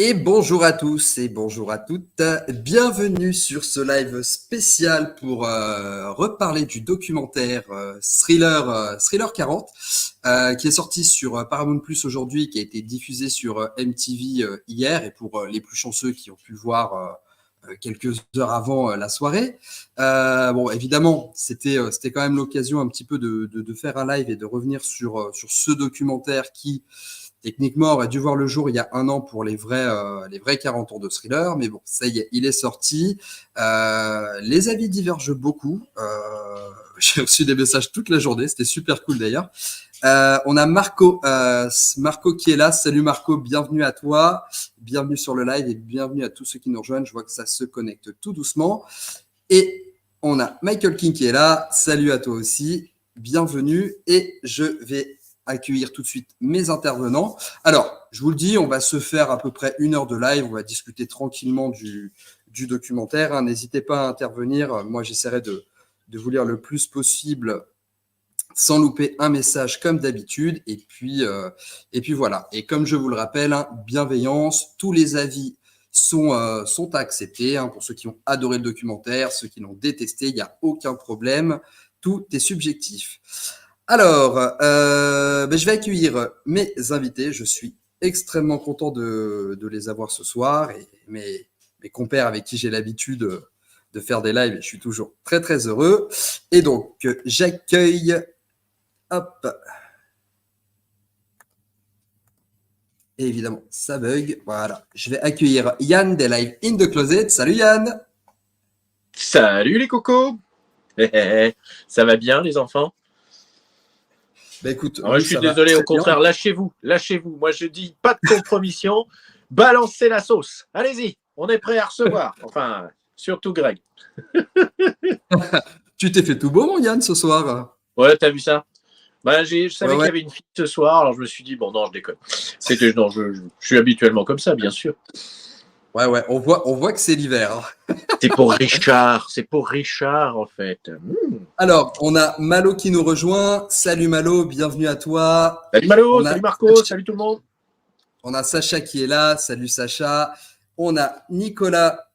Et bonjour à tous et bonjour à toutes. Bienvenue sur ce live spécial pour reparler du documentaire Thriller 40 qui est sorti sur Paramount Plus aujourd'hui, qui a été diffusé sur MTV hier et pour les plus chanceux qui ont pu le voir quelques heures avant la soirée. Bon, évidemment, c'était quand même l'occasion un petit peu de faire un live et de revenir sur ce documentaire qui techniquement, on aurait dû voir le jour il y a un an pour les vrais 40 ans de Thriller, mais bon, ça y est, il est sorti. Les avis divergent beaucoup. J'ai reçu des messages toute la journée, c'était super cool d'ailleurs. On a Marco qui est là. Salut Marco, bienvenue à toi, bienvenue sur le live et bienvenue à tous ceux qui nous rejoignent. Je vois que ça se connecte tout doucement. Et on a Michael King qui est là. Salut à toi aussi, bienvenue. Et je vais accueillir tout de suite mes intervenants. Alors, je vous le dis, on va se faire à peu près 1 heure de live. On va discuter tranquillement du documentaire. Hein. N'hésitez pas à intervenir. Moi, j'essaierai de vous lire le plus possible sans louper un message comme d'habitude. Et puis voilà. Et comme je vous le rappelle, hein, bienveillance, tous les avis sont à accepter. Hein, pour ceux qui ont adoré le documentaire, ceux qui l'ont détesté, il n'y a aucun problème. Tout est subjectif. Alors, je vais accueillir mes invités. Je suis extrêmement content de les avoir ce soir et mes compères avec qui j'ai l'habitude de faire des lives. Je suis toujours très, très heureux. Et donc, j'accueille... Hop. Et évidemment, ça bug. Voilà. Je vais accueillir Yann des Live in the Closet. Salut Yann. Salut les cocos. Ça va bien les enfants? Bah écoute, je suis désolé, au contraire, lâchez-vous. Moi, je dis pas de compromission, balancez la sauce. Allez-y, on est prêt à recevoir. Enfin, surtout Greg. Tu t'es fait tout beau, mon Yann, ce soir. Ouais, t'as vu ça? Je savais qu'il y avait une fille ce soir, alors je me suis dit, bon, non, je déconne. Je suis habituellement comme ça, bien sûr. Ouais, on voit que c'est l'hiver. C'est pour Richard, en fait. Alors, on a Malo qui nous rejoint. Salut Malo, bienvenue à toi. Salut Malo, salut Marco, salut tout le monde. On a Sacha qui est là, salut Sacha. On a Nicolas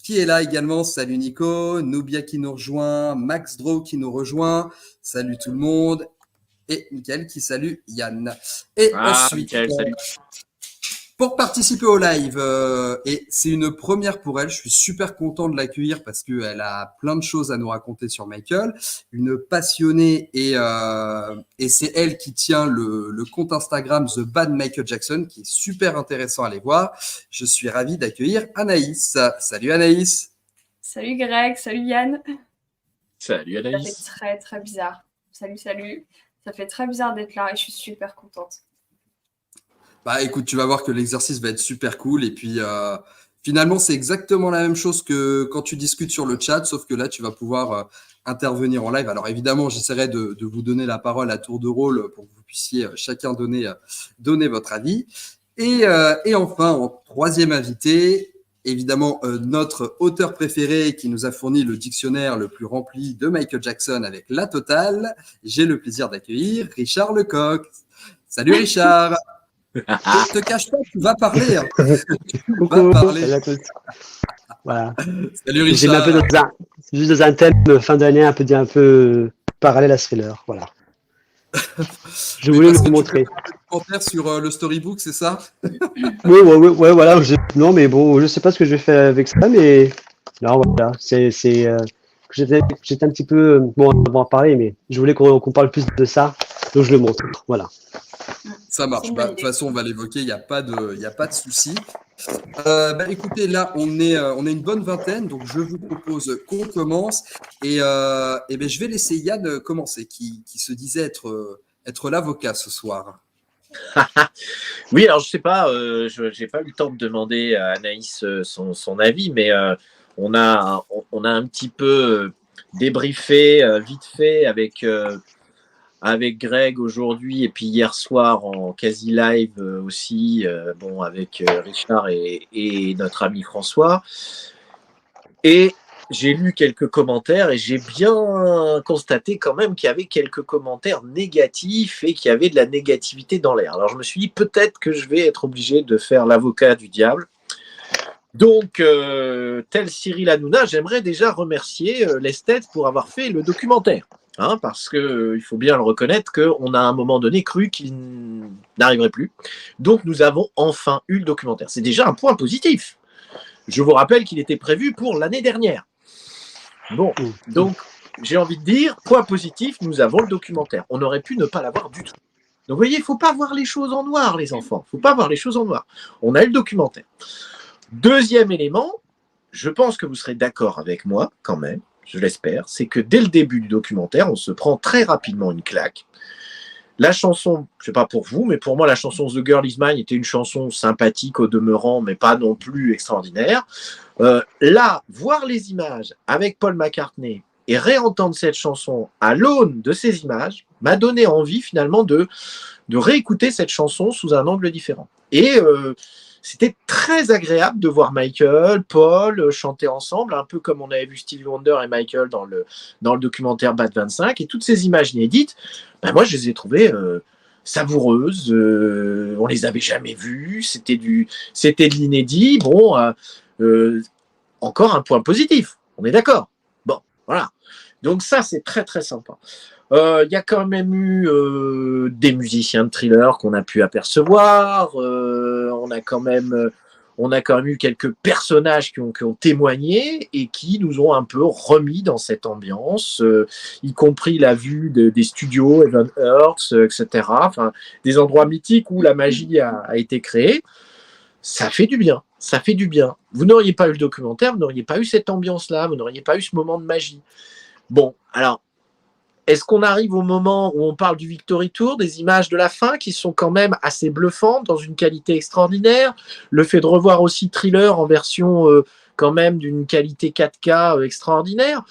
qui est là également, salut Nico. Nubia qui nous rejoint, Max Draw qui nous rejoint, salut tout le monde. Et Mickaël qui salue Yann. Et ensuite, Mickaël, salut. Pour participer au live, et c'est une première pour elle, je suis super content de l'accueillir parce qu'elle a plein de choses à nous raconter sur Michael, une passionnée et c'est elle qui tient le compte Instagram The Bad Michael Jackson qui est super intéressant à aller voir. Je suis ravi d'accueillir Anaïs. Salut Anaïs. Salut Greg, salut Yann. Salut Anaïs. Ça fait très très bizarre. Salut. Ça fait très bizarre d'être là et je suis super contente. Bah écoute, tu vas voir que l'exercice va être super cool et puis finalement c'est exactement la même chose que quand tu discutes sur le chat, sauf que là tu vas pouvoir intervenir en live. Alors évidemment, j'essaierai de vous donner la parole à tour de rôle pour que vous puissiez chacun donner votre avis. Et enfin, en troisième invité, évidemment notre auteur préféré qui nous a fourni le dictionnaire le plus rempli de Michael Jackson avec la totale. J'ai le plaisir d'accueillir Richard Lecoq. Salut Richard. Ne te cache pas, tu vas parler. Hein. Coucou, salut à tous. Voilà. Salut Richard. C'est juste dans un thème fin d'année un peu parallèle à Thriller. Voilà. Je voulais vous montrer. Commentaire sur le storybook, c'est ça? Oui, voilà. Non, mais bon, je sais pas ce que je vais faire avec ça, mais non, voilà. J'étais un petit peu bon, on va en parler, mais je voulais qu'on parle plus de ça, donc je le montre. Voilà. Ça marche. De toute façon, on va l'évoquer. Il n'y a pas de souci. Écoutez, là, on est une bonne vingtaine, donc je vous propose qu'on commence. Et je vais laisser Yann commencer, qui se disait être l'avocat ce soir. Oui, alors je sais pas, j'ai pas eu le temps de demander à Anaïs son avis, mais on a un petit peu débriefé vite fait avec Greg aujourd'hui et puis hier soir en quasi live aussi, avec Richard et notre ami François. Et j'ai lu quelques commentaires et j'ai bien constaté quand même qu'il y avait quelques commentaires négatifs et qu'il y avait de la négativité dans l'air. Alors je me suis dit peut-être que je vais être obligé de faire l'avocat du diable. Donc, tel Cyril Hanouna, j'aimerais déjà remercier l'esthète pour avoir fait le documentaire. Hein, parce qu'il faut bien le reconnaître qu'on a à un moment donné cru qu'il n'arriverait plus. Donc nous avons enfin eu le documentaire. C'est déjà un point positif. Je vous rappelle qu'il était prévu pour l'année dernière. Bon, donc j'ai envie de dire, point positif, nous avons le documentaire. On aurait pu ne pas l'avoir du tout. Donc vous voyez, il ne faut pas voir les choses en noir, les enfants. Il ne faut pas voir les choses en noir. On a eu le documentaire. Deuxième élément, je pense que vous serez d'accord avec moi quand même, je l'espère, c'est que dès le début du documentaire, on se prend très rapidement une claque. La chanson, je ne sais pas pour vous, mais pour moi, la chanson The Girl Is Mine était une chanson sympathique au demeurant, mais pas non plus extraordinaire. Là, voir les images avec Paul McCartney et réentendre cette chanson à l'aune de ces images m'a donné envie finalement de réécouter cette chanson sous un angle différent. Et c'était très agréable de voir Michael, Paul chanter ensemble, un peu comme on avait vu Stevie Wonder et Michael dans le documentaire Bad 25. Et toutes ces images inédites, ben moi, je les ai trouvées savoureuses. On les avait jamais vues. C'était de l'inédit. Bon, encore un point positif. On est d'accord. Bon, voilà. Donc ça, c'est très, très sympa. Il y a quand même eu des musiciens de Thriller qu'on a pu apercevoir. On a quand même eu quelques personnages qui ont témoigné et qui nous ont un peu remis dans cette ambiance, y compris la vue des studios, Evan Hertz, etc. Enfin, des endroits mythiques où la magie a été créée. Ça fait du bien. Ça fait du bien. Vous n'auriez pas eu le documentaire, vous n'auriez pas eu cette ambiance-là, vous n'auriez pas eu ce moment de magie. Bon, alors, est-ce qu'on arrive au moment où on parle du Victory Tour, des images de la fin qui sont quand même assez bluffantes, dans une qualité extraordinaire, le fait de revoir aussi Thriller en version quand même d'une qualité 4K extraordinaire.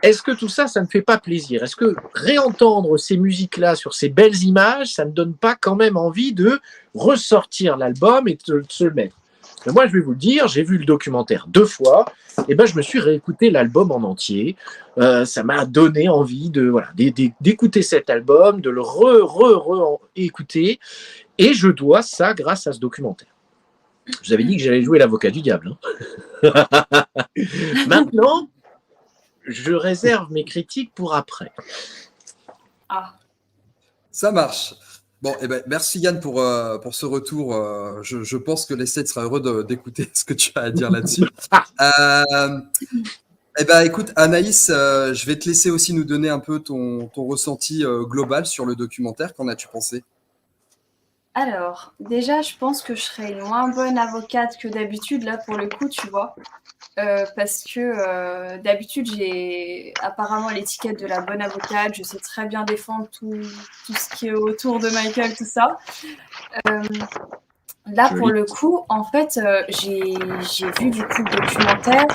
Est-ce que tout ça, ça ne fait pas plaisir? Est-ce que réentendre ces musiques-là sur ces belles images, ça ne donne pas quand même envie de ressortir l'album et de se le mettre? Mais moi, je vais vous le dire, j'ai vu le documentaire 2 fois, et ben je me suis réécouté l'album en entier. Ça m'a donné envie d'écouter cet album, de le écouter, et je dois ça grâce à ce documentaire. Je vous avais dit que j'allais jouer l'avocat du diable. Hein. Maintenant, je réserve mes critiques pour après. Ah. Ça marche. Bon, eh ben, merci Yann pour ce retour. Je pense que l'essai sera heureux d'écouter ce que tu as à dire là-dessus. Eh ben, écoute, Anaïs, je vais te laisser aussi nous donner un peu ton ressenti global sur le documentaire. Qu'en as-tu pensé? Alors, déjà, je pense que je serais une moins bonne avocate que d'habitude, là, pour le coup, tu vois. Parce que d'habitude, j'ai apparemment l'étiquette de la bonne avocate. Je sais très bien défendre tout ce qui est autour de Michael, tout ça. Là, pour le coup, en fait, j'ai vu du coup le documentaire.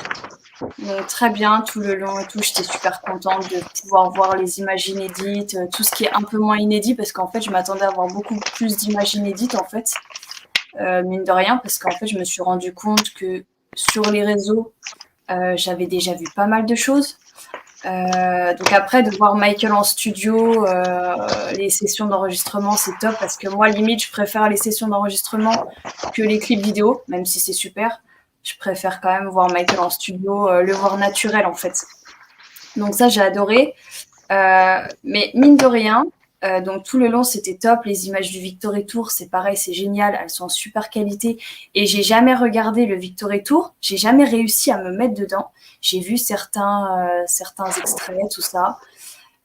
Donc, très bien, tout le long et tout, j'étais super contente de pouvoir voir les images inédites, tout ce qui est un peu moins inédit, parce qu'en fait, je m'attendais à avoir beaucoup plus d'images inédites, en fait, mine de rien, parce qu'en fait, je me suis rendu compte que sur les réseaux, j'avais déjà vu pas mal de choses. Donc après, de voir Michael en studio, les sessions d'enregistrement, c'est top, parce que moi, limite, je préfère les sessions d'enregistrement que les clips vidéo, même si c'est super. Je préfère quand même voir Michael en studio, le voir naturel en fait. Donc ça, j'ai adoré. Mais mine de rien, donc tout le long, c'était top. Les images du Victory Tour, c'est pareil, c'est génial. Elles sont en super qualité. Et j'ai jamais regardé le Victory Tour. J'ai jamais réussi à me mettre dedans. J'ai vu certains extraits, tout ça.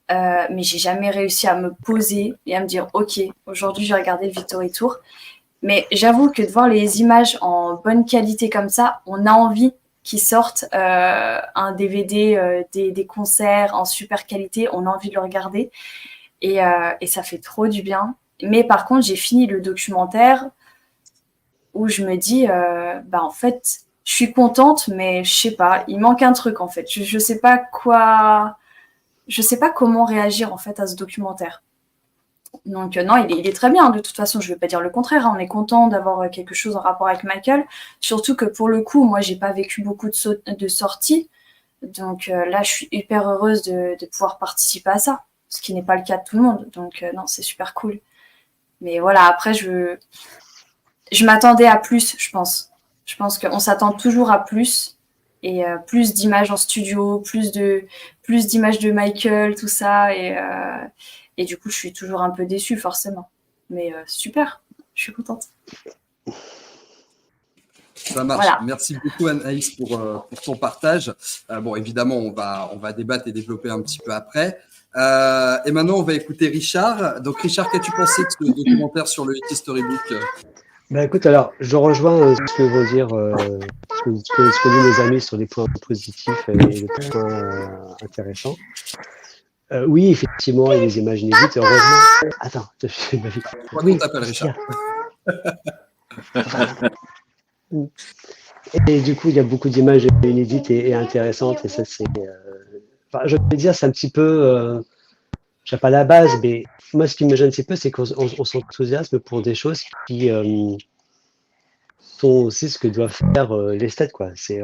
Mais j'ai jamais réussi à me poser et à me dire, OK, aujourd'hui, je vais regarder le Victory Tour. Mais j'avoue que de voir les images en bonne qualité comme ça, on a envie qu'ils sortent un DVD des concerts en super qualité. On a envie de le regarder. Et ça fait trop du bien. Mais par contre, j'ai fini le documentaire où je me dis, en fait, je suis contente, mais je sais pas, il manque un truc en fait. Je sais pas quoi, je sais pas comment réagir en fait à ce documentaire. Donc non, il est très bien. De toute façon, je ne vais pas dire le contraire. On est content d'avoir quelque chose en rapport avec Michael. Surtout que pour le coup, moi, j'ai pas vécu beaucoup de sorties. Donc là, je suis hyper heureuse de pouvoir participer à ça, ce qui n'est pas le cas de tout le monde. Donc non, c'est super cool. Mais voilà, après, je m'attendais à plus, je pense. Je pense qu'on s'attend toujours à plus. Et plus d'images en studio, plus d'images de Michael, tout ça. Et du coup, je suis toujours un peu déçue, forcément. Mais super, je suis contente. Ça marche. Voilà. Merci beaucoup Anaïs pour ton partage. Bon, évidemment, on va débattre et développer un petit peu après. Et maintenant, on va écouter Richard. Donc, Richard, qu'as-tu pensé de ce documentaire sur le Hit Storybook? Bah écoute, alors, je rejoins ce que vont dire, ce que disent mes amis sur les points positifs et les points intéressants. Oui, effectivement, il y a des images inédites, heureusement. Attends, je fais ma vie. Pourquoi on t'appelle Richard? Et du coup, il y a beaucoup d'images inédites et intéressantes, et ça, c'est. Enfin, je vais dire, c'est un petit peu. Je sais pas la base, mais moi, ce qui me gêne un petit peu, c'est qu'on s'enthousiasme pour des choses qui sont aussi ce que doit faire l'esthète, quoi. C'est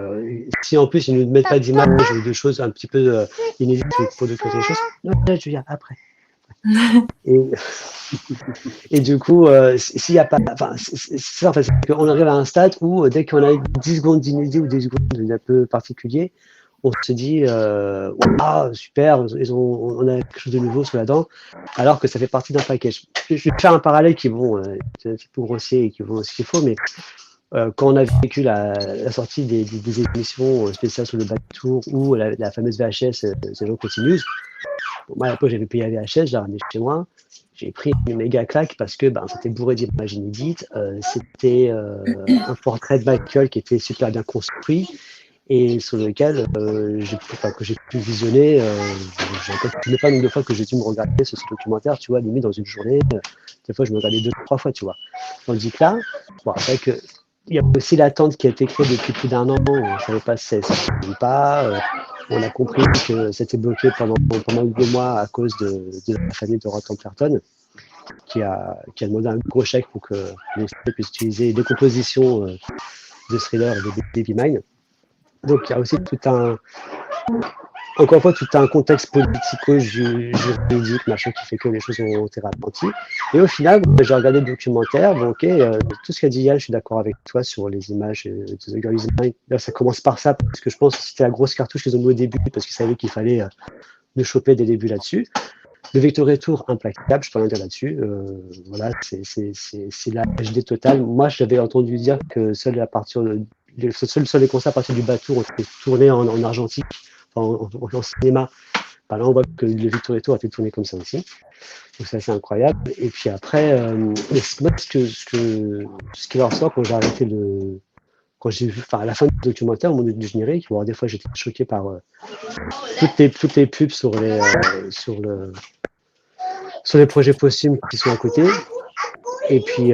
si en plus ils ne nous mettent pas d'images ou de choses un petit peu inédites pour découvrir des choses. Non, là, je viens après. Et du coup, s'il n'y a pas, enfin, c'est ça, en fait, c'est qu'on arrive à un stade où dès qu'on a 10 secondes d'inédit ou 10 secondes un peu particulier, on se dit ah super, on a quelque chose de nouveau sous la dent, alors que ça fait partie d'un package. Je vais faire un parallèle qui vont c'est un petit peu grossier et qui vont ce qu'il faut, mais quand on a vécu la sortie des émissions spéciales sur le Backtour ou la fameuse VHS Zero Continues, moi à l'époque j'avais payé la VHS, j'ai ramené chez moi, j'ai pris une méga claque parce que c'était bourré d'images inédites, c'était un portrait de Michael qui était super bien construit et sur lequel que j'ai pu visionner, je ne sais pas le nombre de fois que j'ai dû me regarder ce documentaire, tu vois, limite dans une journée, des fois je me regardais 2-3 fois, tu vois. Tandis que là, bon, c'est vrai que il y a aussi l'attente qui a été créée depuis plus d'un an, on ne savait pas si ça ne pas, on a compris que c'était bloqué pendant 2 mois à cause de la famille de Rod Temperton, qui a demandé un gros chèque pour que les puissent utiliser des compositions de Thriller et de Baby Mine. Donc il y a aussi encore une fois, tout un contexte politico-juridique, machin, qui fait que les choses ont été ralenties. Et au final, j'ai regardé le documentaire. Bon, ok, tout ce qu'a dit Yann, je suis d'accord avec toi sur les images de The Girl Is Mine. Là, ça commence par ça, parce que je pense que c'était la grosse cartouche qu'ils ont mis au début, parce qu'ils savaient qu'il fallait nous choper dès le début là-dessus. Le Victory Tour, implacable, je peux rien dire là-dessus. Voilà, c'est la HD totale. Moi, j'avais entendu dire que seul les concerts à partir du Batour ont été tournés en argentique, en cinéma. Là, on voit que le Victory Tour a été tourné comme ça aussi. Donc, c'est assez incroyable. Et puis après, moi, ce qui leur sort quand j'ai arrêté quand j'ai vu, à la fin du documentaire, au moment du générique, bon, des fois, j'étais choqué par toutes les pubs sur les projets posthumes qui sont à côté. Et puis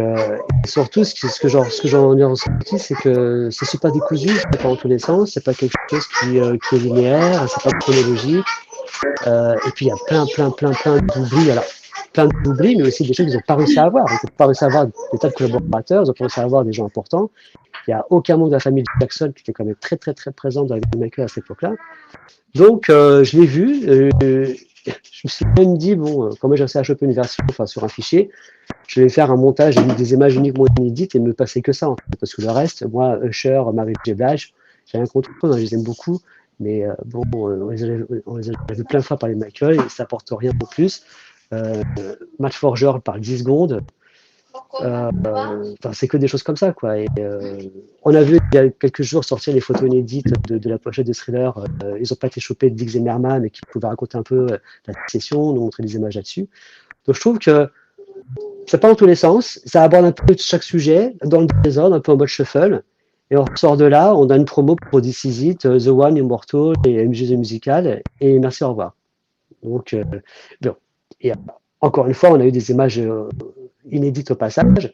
surtout, ce que j'en ai ressenti, c'est que c'est super décousu, c'est pas dans tous les sens, c'est pas quelque chose qui est linéaire, c'est pas chronologique. Et puis il y a plein d'oublis. Alors, plein d'oublis, mais aussi des choses qu'ils n'ont pas réussi à avoir. Ils n'ont pas réussi à avoir des tas de collaborateurs, ils n'ont pas réussi à avoir des gens importants. Il n'y a aucun membre de la famille Jackson qui était quand même très présent dans les Michael à cette époque-là. Donc, je l'ai vu. Je me suis même dit, bon, quand j'ai réussi à choper une version sur un fichier, je vais faire un montage avec des images uniquement inédites et me passer que ça, en fait, parce que le reste, moi, Usher, Mary J. Blige, j'ai rien contre eux, je les aime beaucoup, mais on les a vu plein de fois parler de Michael, et ça n'apporte rien de plus. Matt Forger parle 10 secondes. C'est que des choses comme ça, quoi. Et, on a vu il y a quelques jours sortir les photos inédites de la pochette de Thriller. Ils n'ont pas été chopés de Dick Zimmerman, mais qui pouvaient raconter un peu la session, nous montrer des images là-dessus. Donc je trouve que ça part dans tous les sens, ça aborde un peu chaque sujet, dans le désordre, un peu en mode shuffle. Et on sort de là, on a une promo pour This Is It, The One, Immortal et MJ The Musical. Et merci, au revoir. Donc, bon. Et encore une fois, on a eu des images inédites au passage,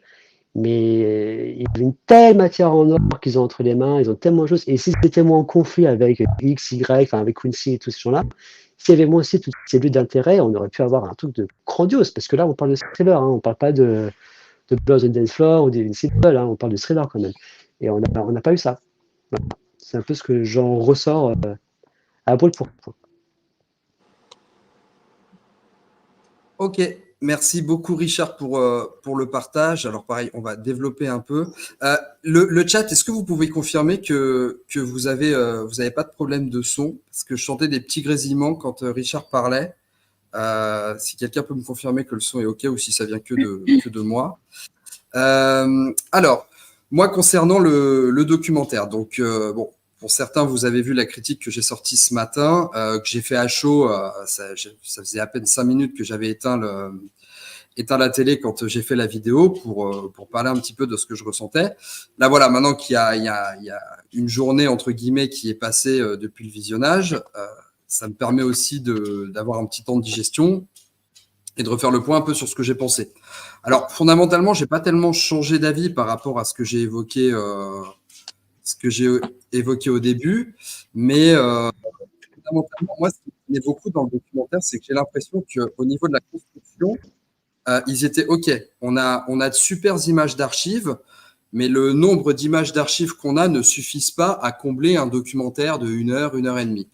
mais il y avait une telle matière en or qu'ils ont entre les mains, ils ont tellement de choses. Et si c'était moins en conflit avec X, Y, avec Quincy et tous ces gens-là, s'il y avait moins aussi toutes ces luttes d'intérêt, on aurait pu avoir un truc de grandiose. Parce que là, on parle de Thriller, on ne parle pas de Blood on the Dance Floor ou d'Invincible, on parle de Thriller quand même. Et on n'a pas eu ça. Voilà. C'est un peu ce que j'en ressors à brûle pour point. Ok, merci beaucoup Richard pour le partage. Alors pareil, on va développer un peu. Le chat, est-ce que vous pouvez confirmer que vous avez pas de problème de son? Parce que je sentais des petits grésillements quand Richard parlait. Si quelqu'un peut me confirmer que le son est ok ou si ça vient que de moi. Alors, moi concernant le documentaire, donc bon, pour certains, vous avez vu la critique que j'ai sortie ce matin, que j'ai fait à chaud. Ça faisait à peine 5 minutes que j'avais éteint la télé quand j'ai fait la vidéo pour parler un petit peu de ce que je ressentais. Là, voilà, maintenant qu'il y a une journée, entre guillemets, qui est passée depuis le visionnage, ça me permet aussi d'avoir un petit temps de digestion et de refaire le point un peu sur ce que j'ai pensé. Alors, fondamentalement, j'ai pas tellement changé d'avis par rapport à ce que j'ai évoqué au début, mais fondamentalement, moi, ce qui me plaît beaucoup dans le documentaire, c'est que j'ai l'impression qu'au niveau de la construction, ils étaient OK. On a de super images d'archives, mais le nombre d'images d'archives qu'on a ne suffisent pas à combler un documentaire de 1 heure et demie.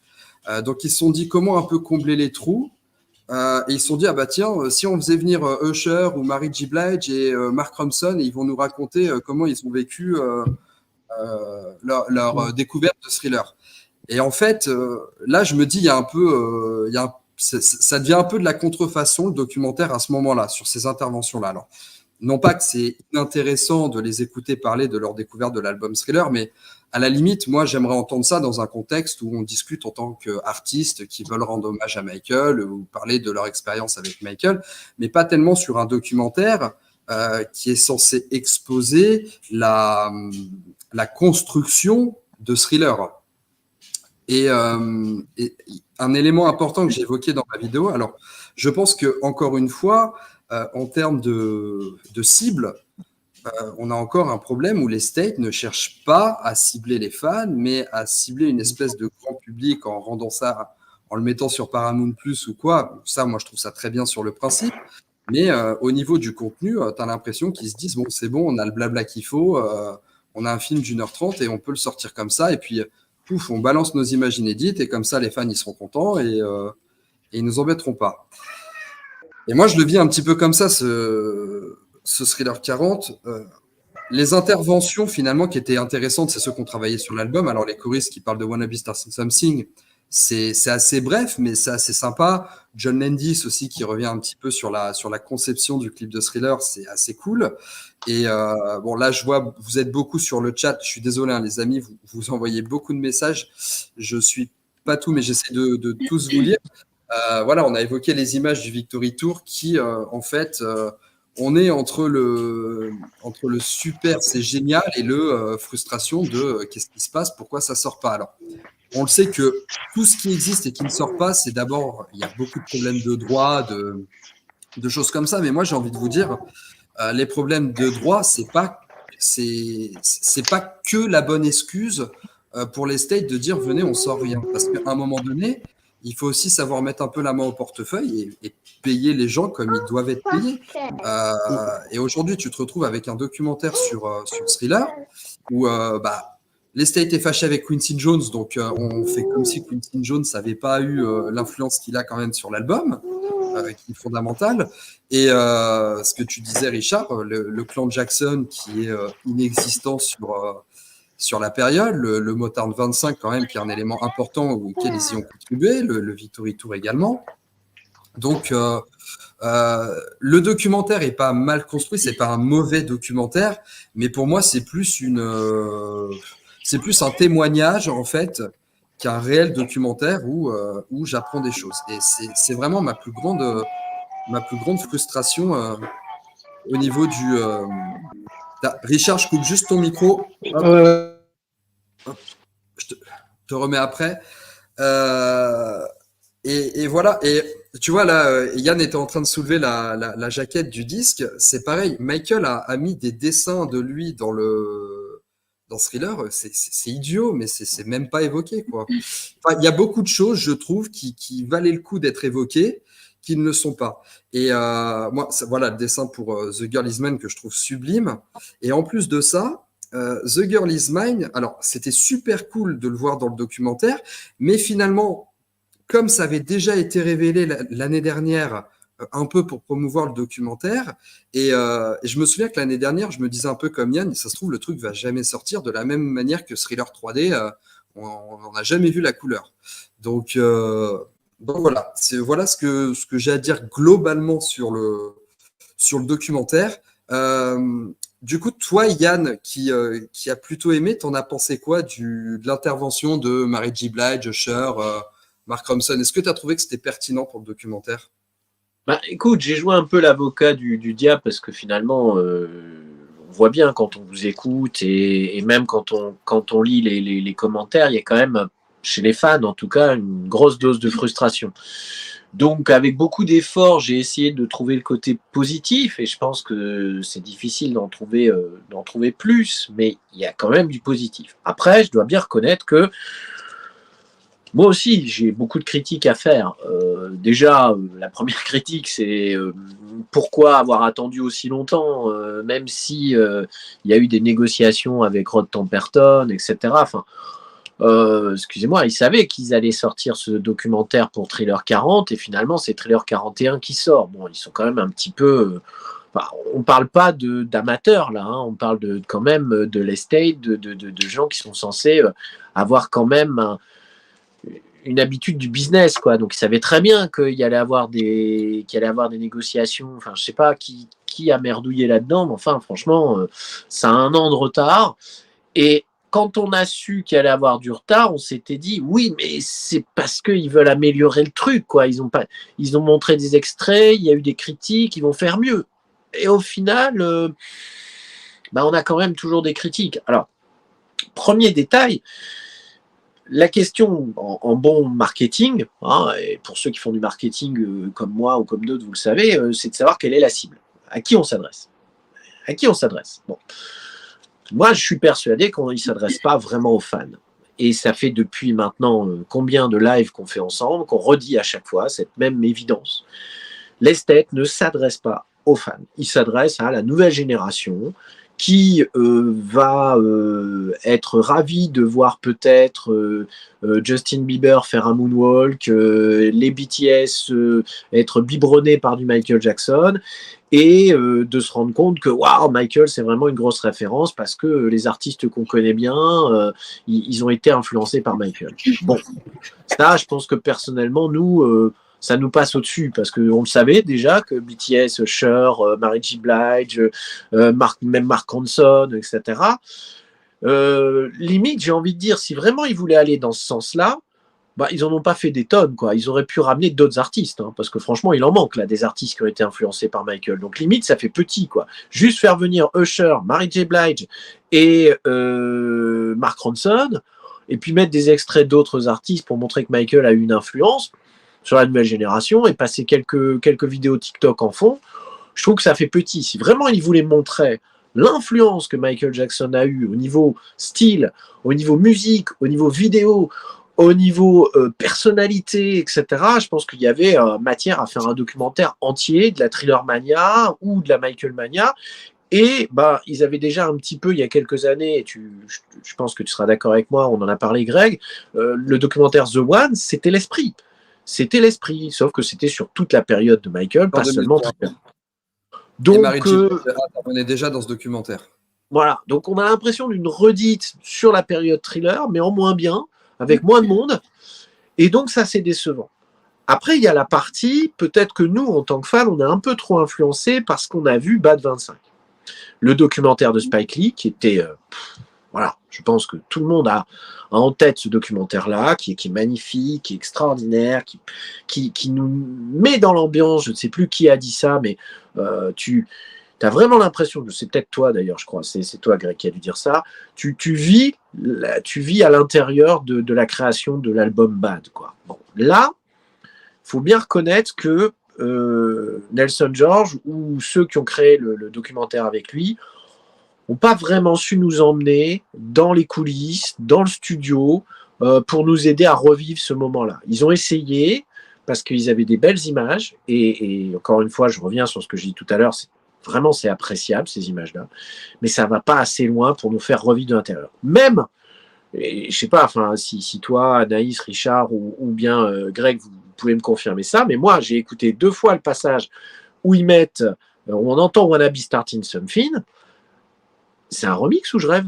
Donc, ils se sont dit comment un peu combler les trous. Et ils se sont dit, ah bah tiens, si on faisait venir Usher ou Mary J. Blige et Mark Ronson, ils vont nous raconter comment ils ont vécu leur découverte de Thriller. Et en fait, là, je me dis, il y a un peu, ça devient un peu de la contrefaçon, le documentaire, à ce moment-là, sur ces interventions-là. Alors, non pas que c'est inintéressant de les écouter parler de leur découverte de l'album Thriller, mais à la limite, moi, j'aimerais entendre ça dans un contexte où on discute en tant qu'artistes qui veulent rendre hommage à Michael ou parler de leur expérience avec Michael, mais pas tellement sur un documentaire qui est censé exposer la construction de Thriller. Et un élément important que j'ai évoqué dans ma vidéo, alors je pense que encore une fois, en termes de cible, on a encore un problème où les States ne cherchent pas à cibler les fans, mais à cibler une espèce de grand public en rendant ça, en le mettant sur Paramount Plus ou quoi. Ça, moi, je trouve ça très bien sur le principe. Mais au niveau du contenu, tu as l'impression qu'ils se disent, bon, c'est bon, on a le blabla qu'il faut, on a un film d'1h30 et on peut le sortir comme ça. Et puis, pouf, on balance nos images inédites et comme ça, les fans, ils seront contents et ils nous embêteront pas. Et moi, je le vis un petit peu comme ça, ce Thriller 40. Les interventions, finalement, qui étaient intéressantes, c'est ceux qui ont travaillé sur l'album. Alors, les choristes qui parlent de Wanna Be Starting Something, c'est assez bref, mais c'est assez sympa. John Landis aussi, qui revient un petit peu sur la conception du clip de Thriller, c'est assez cool. Et bon, là, je vois, vous êtes beaucoup sur le chat. Je suis désolé, hein, les amis, vous envoyez beaucoup de messages. Je suis pas tout, mais j'essaie de tous vous lire. Voilà, on a évoqué les images du Victory Tour qui, en fait, on est entre le super, c'est génial, et le frustration de qu'est-ce qui se passe, pourquoi ça sort pas. Alors, on le sait que tout ce qui existe et qui ne sort pas, c'est d'abord, il y a beaucoup de problèmes de droit, de choses comme ça. Mais moi, j'ai envie de vous dire, les problèmes de droit, c'est pas que la bonne excuse pour les States de dire venez, on sort rien. Parce qu'à un moment donné, il faut aussi savoir mettre un peu la main au portefeuille et payer les gens comme ils doivent être payés. Et aujourd'hui, tu te retrouves avec un documentaire sur Thriller où les States est fâché avec Quincy Jones, donc on fait comme si Quincy Jones n'avait pas eu l'influence qu'il a quand même sur l'album, qui est fondamental. Et ce que tu disais, Richard, le clan Jackson qui est inexistant sur la période, le Motown 25 quand même, qui est un élément important auquel ils y ont contribué, le Victory Tour également. Donc, le documentaire est pas mal construit, c'est pas un mauvais documentaire, mais pour moi, c'est plus un témoignage, en fait, qu'un réel documentaire où j'apprends des choses. Et c'est vraiment ma plus grande frustration au niveau du... Richard, je coupe juste ton micro. Hop. Hop. Je te remets après. Et voilà. Et tu vois, là, Yann était en train de soulever la jaquette du disque. C'est pareil. Michael a mis des dessins de lui dans Thriller. C'est idiot, mais c'est même pas évoqué, quoi. Enfin, il y a beaucoup de choses, je trouve, qui valaient le coup d'être évoquées, qui ne le sont pas. Et moi, voilà le dessin pour The Girl Is Man que je trouve sublime. Et en plus de ça, The Girl Is Mine, alors c'était super cool de le voir dans le documentaire, mais finalement, comme ça avait déjà été révélé l'année dernière, un peu pour promouvoir le documentaire, et je me souviens que l'année dernière, je me disais un peu comme Yann, ça se trouve, le truc va jamais sortir de la même manière que Thriller 3D, on n'a jamais vu la couleur. Donc voilà, voilà ce que j'ai à dire globalement sur le documentaire. Du coup, toi, Yann, qui a plutôt aimé, t'en as pensé quoi de l'intervention de Mary J. Blige, Usher, Mark Ronson? Est-ce que tu as trouvé que c'était pertinent pour le documentaire? Bah, écoute, j'ai joué un peu l'avocat du diable parce que finalement, on voit bien quand on vous écoute et même quand on lit les commentaires, il y a quand même, chez les fans en tout cas, une grosse dose de frustration. Donc, avec beaucoup d'efforts, j'ai essayé de trouver le côté positif et je pense que c'est difficile d'en trouver plus, mais il y a quand même du positif. Après, je dois bien reconnaître que moi aussi, j'ai beaucoup de critiques à faire. Déjà, la première critique, c'est pourquoi avoir attendu aussi longtemps, même si il y a eu des négociations avec Rod Temperton, etc. Enfin, excusez-moi, ils savaient qu'ils allaient sortir ce documentaire pour Thriller 40 et finalement, c'est Thriller 41 qui sort. Bon, ils sont quand même un petit peu. Enfin, on parle pas d'amateurs là, hein, on parle quand même de l'estate, de gens qui sont censés avoir quand même une habitude du business, quoi. Donc, ils savaient très bien qu'il y allait avoir des négociations. Enfin, je sais pas qui a merdouillé là-dedans, mais enfin, franchement, ça a 1 an de retard. Et quand on a su qu'il allait avoir du retard, on s'était dit, oui, mais c'est parce qu'ils veulent améliorer le truc, quoi. Ils ont montré des extraits, il y a eu des critiques, ils vont faire mieux. Et au final, on a quand même toujours des critiques. Alors, premier détail, la question en bon marketing, hein, et pour ceux qui font du marketing comme moi ou comme d'autres, vous le savez, c'est de savoir quelle est la cible. À qui on s'adresse? À qui on s'adresse? Bon. Moi, je suis persuadé qu'on ne s'adresse pas vraiment aux fans. Et ça fait depuis maintenant combien de lives qu'on fait ensemble, qu'on redit à chaque fois cette même évidence. L'esthète ne s'adresse pas aux fans. Il s'adresse à la nouvelle génération qui va être ravi de voir peut-être Justin Bieber faire un moonwalk, les BTS être biberonnés par du Michael Jackson, et de se rendre compte que waouh, Michael, c'est vraiment une grosse référence parce que les artistes qu'on connaît bien, ils ont été influencés par Michael. Bon, ça, je pense que personnellement, nous, ça nous passe au-dessus parce qu'on le savait déjà que BTS, Usher, Mary J. Blige, même Mark Ronson, etc. Limite, j'ai envie de dire, si vraiment ils voulaient aller dans ce sens-là, ils en ont pas fait des tonnes, quoi. Ils auraient pu ramener d'autres artistes, hein, parce que franchement, il en manque là des artistes qui ont été influencés par Michael. Donc limite, ça fait petit, quoi. Juste faire venir Usher, Mary J. Blige et Mark Ronson, et puis mettre des extraits d'autres artistes pour montrer que Michael a eu une influence sur la nouvelle génération et passer quelques vidéos TikTok en fond, je trouve que ça fait petit. Si vraiment ils voulaient montrer l'influence que Michael Jackson a eue au niveau style, au niveau musique, au niveau vidéo, au niveau personnalité, etc., je pense qu'il y avait matière à faire un documentaire entier de la Thriller Mania ou de la Michael Mania. Et ils avaient déjà un petit peu, il y a quelques années, et je pense que tu seras d'accord avec moi, on en a parlé, Greg, le documentaire The One, c'était l'esprit. C'était l'esprit, sauf que c'était sur toute la période de Michael, pas seulement Thriller. Donc, et Mary J. intervenait déjà dans ce documentaire. Voilà, donc on a l'impression d'une redite sur la période Thriller, mais en moins bien, avec moins de monde, et donc ça c'est décevant. Après il y a la partie, peut-être que nous en tant que fans, on est un peu trop influencés parce qu'on a vu Bad 25, le documentaire de Spike Lee qui était, voilà, je pense que tout le monde a en tête ce documentaire-là, qui est magnifique, qui est extraordinaire, qui nous met dans l'ambiance. Je ne sais plus qui a dit ça, mais tu as vraiment l'impression, c'est peut-être toi d'ailleurs, je crois, c'est toi, Greg, qui a dû dire ça, tu vis à l'intérieur de la création de l'album Bad, quoi. Bon, là, il faut bien reconnaître que Nelson George ou ceux qui ont créé le documentaire avec lui n'ont pas vraiment su nous emmener dans les coulisses, dans le studio, pour nous aider à revivre ce moment-là. Ils ont essayé, parce qu'ils avaient des belles images, et encore une fois, je reviens sur ce que j'ai dit tout à l'heure, Vraiment, c'est appréciable, ces images-là. Mais ça ne va pas assez loin pour nous faire revivre de l'intérieur. Même, et, je sais pas, enfin, si toi, Anaïs, Richard ou bien Greg, vous pouvez me confirmer ça, mais moi, j'ai écouté 2 fois le passage où ils mettent, où on entend Wanna Be Starting Something. C'est un remix ou je rêve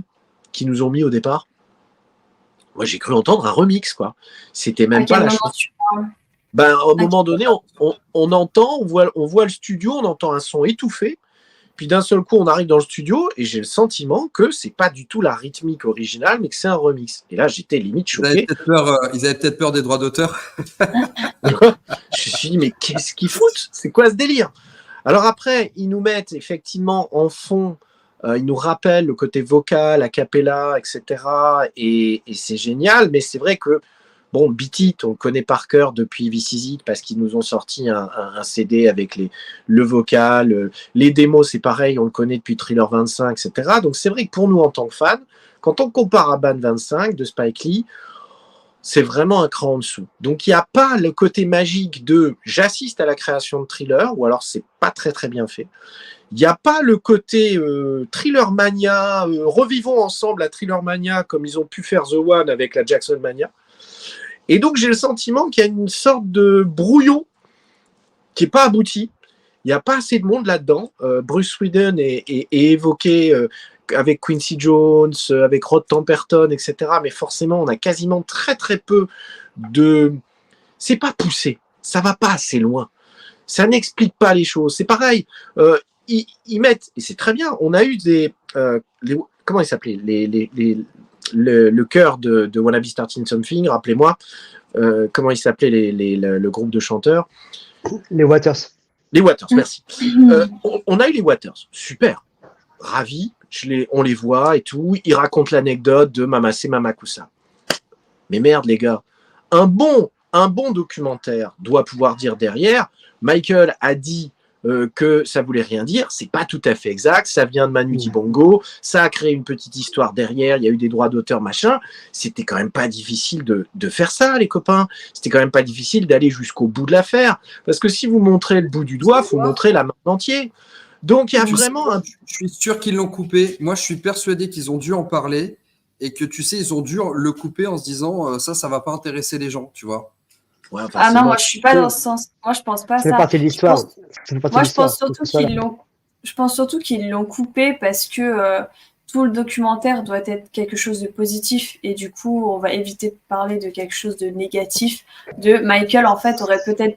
qu'ils nous ont mis au départ? Moi, j'ai cru entendre un remix, quoi. C'était même pas la chanson. Ben, à un moment donné, on entend, on voit le studio, on entend un son étouffé. Puis d'un seul coup, on arrive dans le studio et j'ai le sentiment que c'est pas du tout la rythmique originale, mais que c'est un remix. Et là, j'étais limite choqué. Ils avaient peut-être peur des droits d'auteur. Je me suis dit, mais qu'est-ce qu'ils foutent? C'est quoi ce délire? Alors après, ils nous mettent effectivement en fond, ils nous rappellent le côté vocal, a cappella, etc. Et c'est génial, mais c'est vrai que bon, Beat It, on le connaît par cœur depuis This Is It parce qu'ils nous ont sorti un CD avec le vocal, les démos, c'est pareil, on le connaît depuis Thriller 25, etc. Donc c'est vrai que pour nous, en tant que fans, quand on compare à Band 25 de Spike Lee, c'est vraiment un cran en dessous. Donc il n'y a pas le côté magique de j'assiste à la création de Thriller, ou alors c'est pas très très bien fait. Il n'y a pas le côté Thriller Mania, revivons ensemble la Thriller Mania comme ils ont pu faire The One avec la Jackson Mania. Et donc, j'ai le sentiment qu'il y a une sorte de brouillon qui n'est pas abouti. Il n'y a pas assez de monde là-dedans. Bruce Whedon est évoqué avec Quincy Jones, avec Rod Temperton, etc. Mais forcément, on a quasiment très, très peu de... C'est pas poussé. Ça va pas assez loin. Ça n'explique pas les choses. C'est pareil. Ils mettent... Et c'est très bien. On a eu des... comment ils s'appelaient le chœur de Wanna Be Starting Something, rappelez-moi, comment il s'appelait le groupe de chanteurs? Les Waters. Les Waters, merci. On a eu les Waters, super, ravi, on les voit et tout, ils racontent l'anecdote de Mamacé Mamakusa. Mais merde les gars, un bon documentaire doit pouvoir dire derrière, Michael a dit que ça voulait rien dire, c'est pas tout à fait exact, ça vient de Manu Dibango, ça a créé une petite histoire derrière, il y a eu des droits d'auteur, machin, c'était quand même pas difficile de faire ça, les copains, c'était quand même pas difficile d'aller jusqu'au bout de l'affaire, parce que si vous montrez le bout du doigt, faut montrer la main entière. Donc il y a vraiment un... Je suis sûr qu'ils l'ont coupé, moi je suis persuadé qu'ils ont dû en parler, et que tu sais, ils ont dû le couper en se disant ça va pas intéresser les gens, tu vois. Ouais, ah non, moi je suis pas dans ce sens. Moi je pense pas ça. C'est partie de l'histoire. Moi je pense surtout qu'ils l'ont coupé parce que tout le documentaire doit être quelque chose de positif et du coup on va éviter de parler de quelque chose de négatif. De Michael en fait aurait peut-être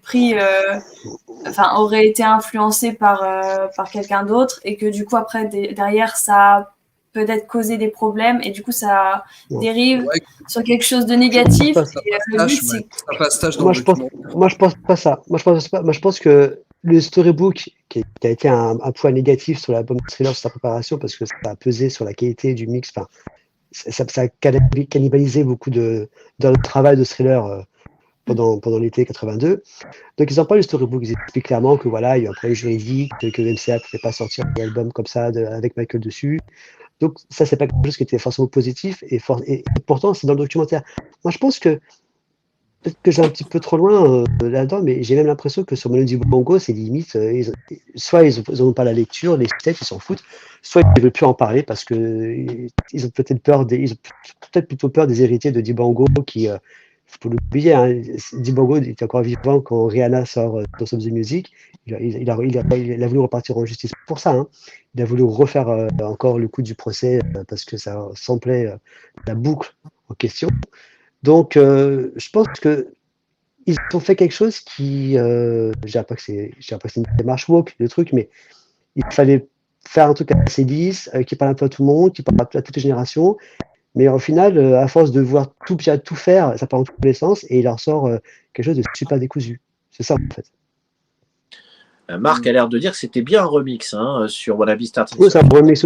aurait été influencé par quelqu'un d'autre et que du coup après derrière ça a peut-être causer des problèmes et du coup ça dérive sur quelque chose de négatif. Moi je pense pas ça. Moi je pense que le storybook qui a été un point négatif sur l'album Thriller, sur sa préparation, parce que ça a pesé sur la qualité du mix. Enfin, ça a cannibalisé beaucoup de le travail de Thriller pendant l'été 82. Donc ils en parlent du storybook, ils expliquent clairement que voilà, il y a un problème juridique, que MCA ne pouvait pas sortir un album comme ça avec Michael dessus. Donc ça, c'est pas quelque chose qui était forcément positif et pourtant c'est dans le documentaire. Moi je pense que peut-être que j'ai un petit peu trop loin là-dedans, mais j'ai même l'impression que sur Manu Dibango, c'est limite, soit ils n'ont pas la lecture, les textes, ils s'en foutent, soit ils ne veulent plus en parler parce que ils ont peut-être plutôt peur des héritiers de Dibango qui, faut l'oublier, hein, Dibango était encore vivant quand Rihanna sort dans Some the Music. Il a voulu repartir en justice pour ça. Hein. Il a voulu refaire encore le coup du procès parce que ça semblait la boucle en question. Donc, je pense que ils ont fait quelque chose qui, je dirais pas que c'est une démarche woke, le truc, mais il fallait faire un truc assez lisse, qui parle un peu à tout le monde, qui parle à toutes les générations. Mais au final, à force de voir tout faire, ça part dans tous les sens et il en sort quelque chose de super décousu. C'est ça, en fait. Marc a l'air de dire que c'était bien un remix sur Wanna Be Starting. Oui, c'est un remix,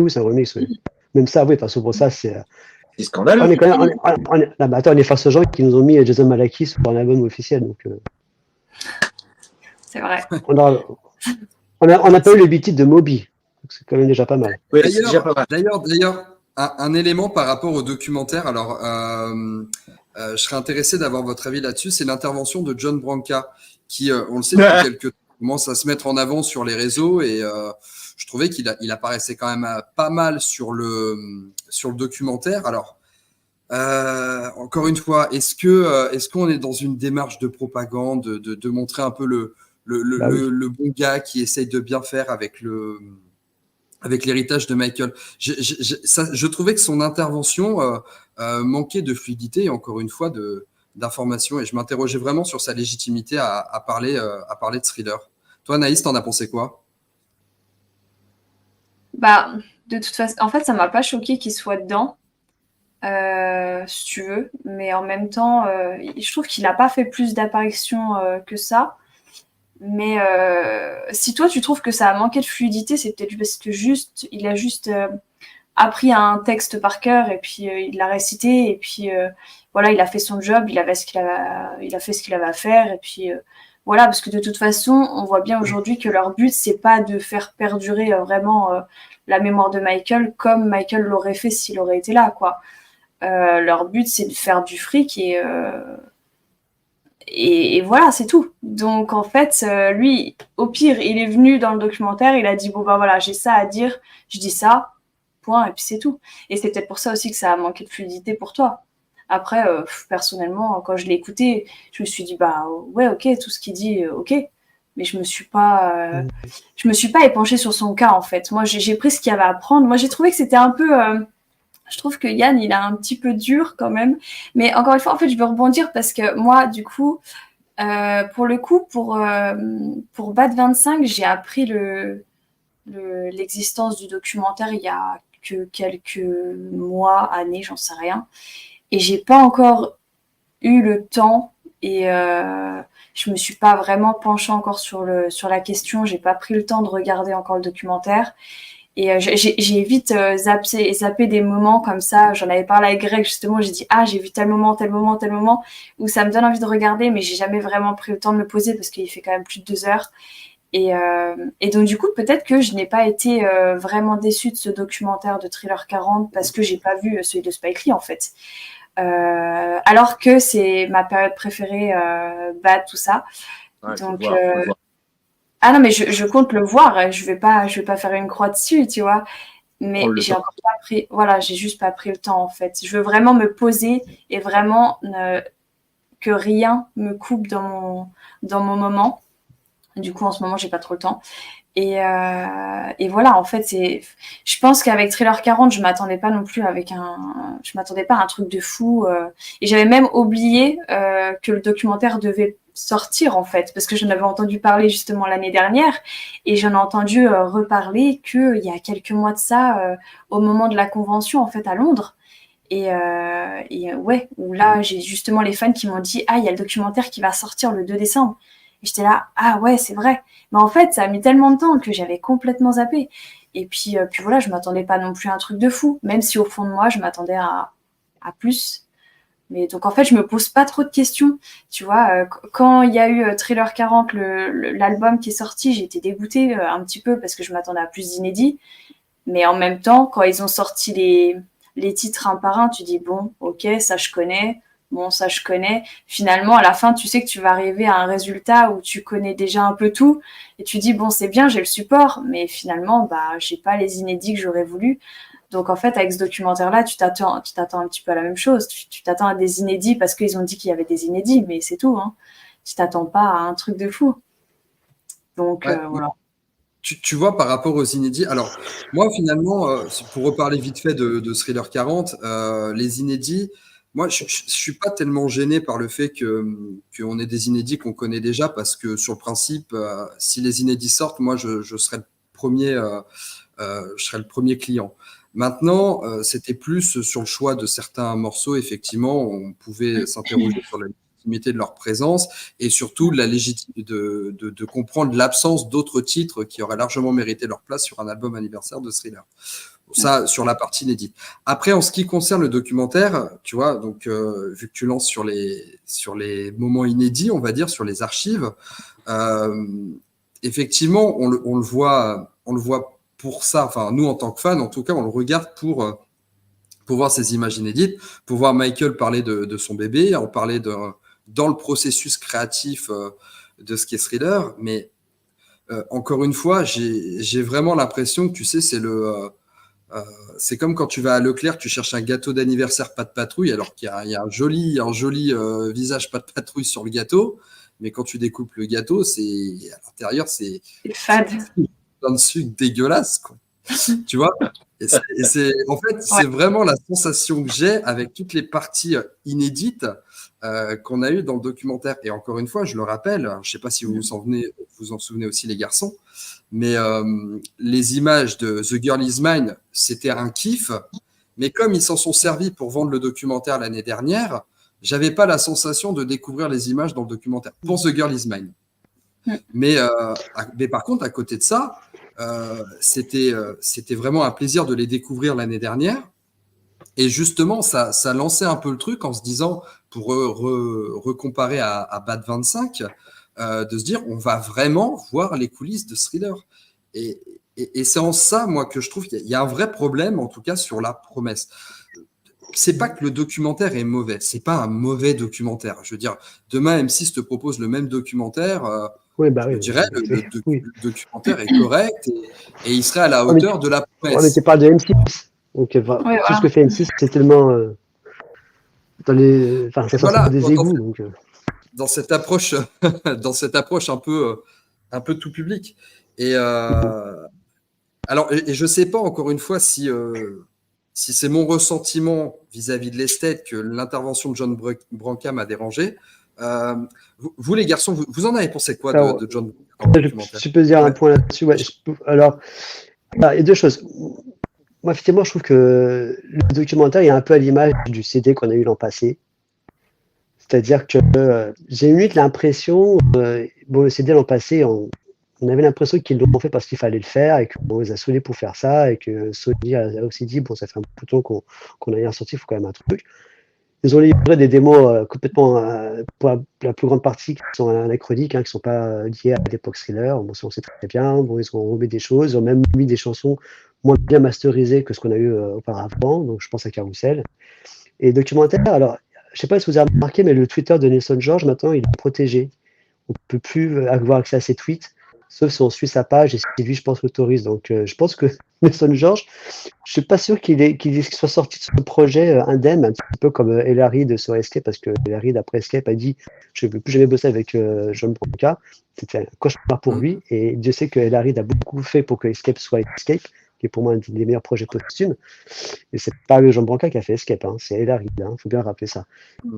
oui. Même ça, oui, parce que pour ça, c'est scandaleux. On est face aux gens qui nous ont mis Jason Malaki sur un album officiel. Donc, c'est vrai. On n'a pas eu le beat de Moby. C'est quand même déjà pas mal. Oui, D'ailleurs, un élément par rapport au documentaire, alors je serais intéressé d'avoir votre avis là-dessus, c'est l'intervention de John Branca, qui, on le sait depuis quelques temps, commence à se mettre en avant sur les réseaux et je trouvais il apparaissait quand même pas mal sur le documentaire. Alors, encore une fois, est-ce qu'on est dans une démarche de propagande, de montrer un peu le bon gars qui essaye de bien faire avec l'héritage de Michael. Je trouvais que son intervention manquait de fluidité et encore une fois d'information, et je m'interrogeais vraiment sur sa légitimité à parler de Thriller. Toi, Naïs, t'en as pensé quoi? Bah, de toute façon, en fait, ça m'a pas choqué qu'il soit dedans, si tu veux, mais en même temps, je trouve qu'il n'a pas fait plus d'apparitions que ça. Mais si toi tu trouves que ça a manqué de fluidité, c'est peut-être parce que il a juste appris un texte par cœur et puis il l'a récité et puis voilà, il a fait son job, il a fait ce qu'il avait à faire et puis voilà, parce que de toute façon, on voit bien aujourd'hui que leur but c'est pas de faire perdurer vraiment la mémoire de Michael comme Michael l'aurait fait s'il aurait été là, quoi. Leur but c'est de faire du fric et voilà, c'est tout. Donc en fait, lui, au pire, il est venu dans le documentaire, il a dit bon bah voilà, j'ai ça à dire, je dis ça, point, et puis c'est tout. Et c'est peut-être pour ça aussi que ça a manqué de fluidité pour toi. Après, personnellement, quand je l'ai écouté, je me suis dit bah ouais, ok, tout ce qu'il dit, ok, mais je me suis pas épanchée sur son cas en fait. Moi, j'ai pris ce qu'il y avait à prendre. Moi, j'ai trouvé que c'était un peu je trouve que Yann, il a un petit peu dur quand même. Mais encore une fois, en fait, je veux rebondir parce que moi, du coup, pour le coup, pour Bad 25, j'ai appris l'existence du documentaire il y a que quelques mois, années, j'en sais rien. Et j'ai pas encore eu le temps et je me suis pas vraiment penchée encore sur la question. J'ai pas pris le temps de regarder encore le documentaire. Et j'ai vite zappé des moments comme ça. J'en avais parlé avec Greg, justement. J'ai dit, ah, j'ai vu tel moment, tel moment, tel moment, où ça me donne envie de regarder, mais j'ai jamais vraiment pris le temps de me poser parce qu'il fait quand même plus de 2 heures. Et donc, du coup, peut-être que je n'ai pas été vraiment déçue de ce documentaire de Thriller 40 parce que j'ai pas vu celui de Spike Lee, en fait. Alors que c'est ma période préférée, Bad, tout ça. Ouais, Donc, faut voir. ah non, mais je compte le voir. Je vais pas faire une croix dessus, tu vois. Mais j'ai encore pas pris, voilà, j'ai juste pas pris le temps en fait. Je veux vraiment me poser et vraiment que rien me coupe dans mon moment. Du coup, en ce moment, j'ai pas trop le temps. Et voilà, en fait, je pense qu'avec Thriller 40, je m'attendais pas non plus je m'attendais pas à un truc de fou. Et j'avais même oublié que le documentaire devait sortir, en fait, parce que j'en avais entendu parler justement l'année dernière et j'en ai entendu reparler qu'il y a quelques mois de ça, au moment de la convention, en fait, à Londres. Et ouais, où là, j'ai justement les fans qui m'ont dit « Ah, il y a le documentaire qui va sortir le 2 décembre. » Et j'étais là « Ah ouais, c'est vrai. » Mais en fait, ça a mis tellement de temps que j'avais complètement zappé. Et puis voilà, je m'attendais pas non plus à un truc de fou, même si au fond de moi, je m'attendais à plus. Mais donc en fait, je me pose pas trop de questions. Tu vois, quand il y a eu Thriller 40, l'album qui est sorti, j'ai été dégoûtée un petit peu parce que je m'attendais à plus d'inédits. Mais en même temps, quand ils ont sorti les titres un par un, tu dis bon, ok, ça je connais. Bon, ça je connais. Finalement, à la fin, tu sais que tu vas arriver à un résultat où tu connais déjà un peu tout et tu dis bon, c'est bien, j'ai le support, mais finalement, bah, j'ai pas les inédits que j'aurais voulu. Donc en fait, avec ce documentaire-là, tu t'attends un petit peu à la même chose. Tu t'attends à des inédits parce qu'ils ont dit qu'il y avait des inédits, mais c'est tout. Hein. Tu t'attends pas à un truc de fou. Donc Ouais, voilà. tu vois, par rapport aux inédits, alors moi finalement, pour reparler vite fait de Thriller 40, les inédits, moi je suis pas tellement gêné par le fait qu'on ait des inédits qu'on connaît déjà, parce que sur le principe, si les inédits sortent, moi je serai je serai le premier client. Maintenant, c'était plus sur le choix de certains morceaux. Effectivement, on pouvait s'interroger sur la légitimité de leur présence et surtout la légitimité de comprendre l'absence d'autres titres qui auraient largement mérité leur place sur un album anniversaire de Thriller. Ça, sur la partie inédite. Après, en ce qui concerne le documentaire, tu vois, donc vu que tu lances sur les moments inédits, on va dire, sur les archives, effectivement, on le voit pour ça. Enfin, nous, en tant que fans, en tout cas, on le regarde pour voir ces images inédites, pour voir Michael parler de son bébé, en parler dans le processus créatif de ce qui est Thriller. Mais encore une fois, j'ai vraiment l'impression que, tu sais, c'est comme quand tu vas à Leclerc, tu cherches un gâteau d'anniversaire pas de patrouille, alors qu'il y a un joli visage pas de patrouille sur le gâteau, mais quand tu découpes le gâteau, à l'intérieur, C'est fade. plein de sucre dégueulasse, quoi. Tu vois? En fait, Ouais. c'est vraiment la sensation que j'ai avec toutes les parties inédites qu'on a eues dans le documentaire. Et encore une fois, je le rappelle, je ne sais pas si vous vous en souvenez aussi, les garçons, mais les images de The Girl Is Mine, c'était un kiff. Mais comme ils s'en sont servis pour vendre le documentaire l'année dernière, j'avais pas la sensation de découvrir les images dans le documentaire pour The Girl Is Mine. Mais par contre, à côté de ça, c'était vraiment un plaisir de les découvrir l'année dernière. Et justement, ça lançait un peu le truc en se disant, pour recomparer à Bad 25, de se dire, on va vraiment voir les coulisses de Thriller. Et c'est en ça, moi, que je trouve qu'il y a un vrai problème, en tout cas, sur la promesse. C'est pas que le documentaire est mauvais, c'est pas un mauvais documentaire. Je veux dire, demain, M6 te propose le même documentaire, je dirais, le documentaire est correct et il serait à la hauteur de la promesse. Mais tu parles de M6, donc tout ce que fait M6, c'est tellement dans les, enfin, ça sort des égouts. Donc, dans cette approche un peu tout public. Et alors, et je sais pas encore une fois si c'est mon ressentiment vis-à-vis de l'esthète que l'intervention de John Branca m'a dérangé. Vous, les garçons, vous en avez pensé quoi de John Branca? Je peux dire un point là-dessus. Ouais, alors, il y a deux choses. Moi, effectivement, je trouve que le documentaire est un peu à l'image du CD qu'on a eu l'an passé. C'est-à-dire que j'ai eu l'impression, le CD l'an passé, on avait l'impression qu'ils l'ont fait parce qu'il fallait le faire et qu'on les a saoulés pour faire ça et que Sony a aussi dit, bon, ça fait un peu de temps qu'on a rien sorti, il faut quand même un truc. Ils ont livré des démos complètement, pour la plus grande partie, qui sont anachroniques, qui ne sont pas liées à l'époque Thriller. Bon, on sait très bien. Bon, ils ont remis des choses, ils ont même mis des chansons moins bien masterisées que ce qu'on a eu auparavant. Donc, je pense à Carousel. Et documentaire, alors, je ne sais pas si vous avez remarqué, mais le Twitter de Nelson George, maintenant, il est protégé. On ne peut plus avoir accès à ses tweets, sauf si on suit sa page et si lui, je pense, l'autorise. Donc, je pense que Nelson George, je suis pas sûr qu'il soit sorti de ce projet indemne, un petit peu comme El Harid sur Escape, parce que El Harid, après Escape, a dit je ne veux plus jamais bosser avec John Branca. C'était un cauchemar pour lui, et Dieu sait que El Harid a beaucoup fait pour que Escape soit Escape, qui est pour moi un des meilleurs projets posthumes. Et c'est pas John Branca qui a fait Escape, hein, c'est El Harid, faut bien rappeler ça.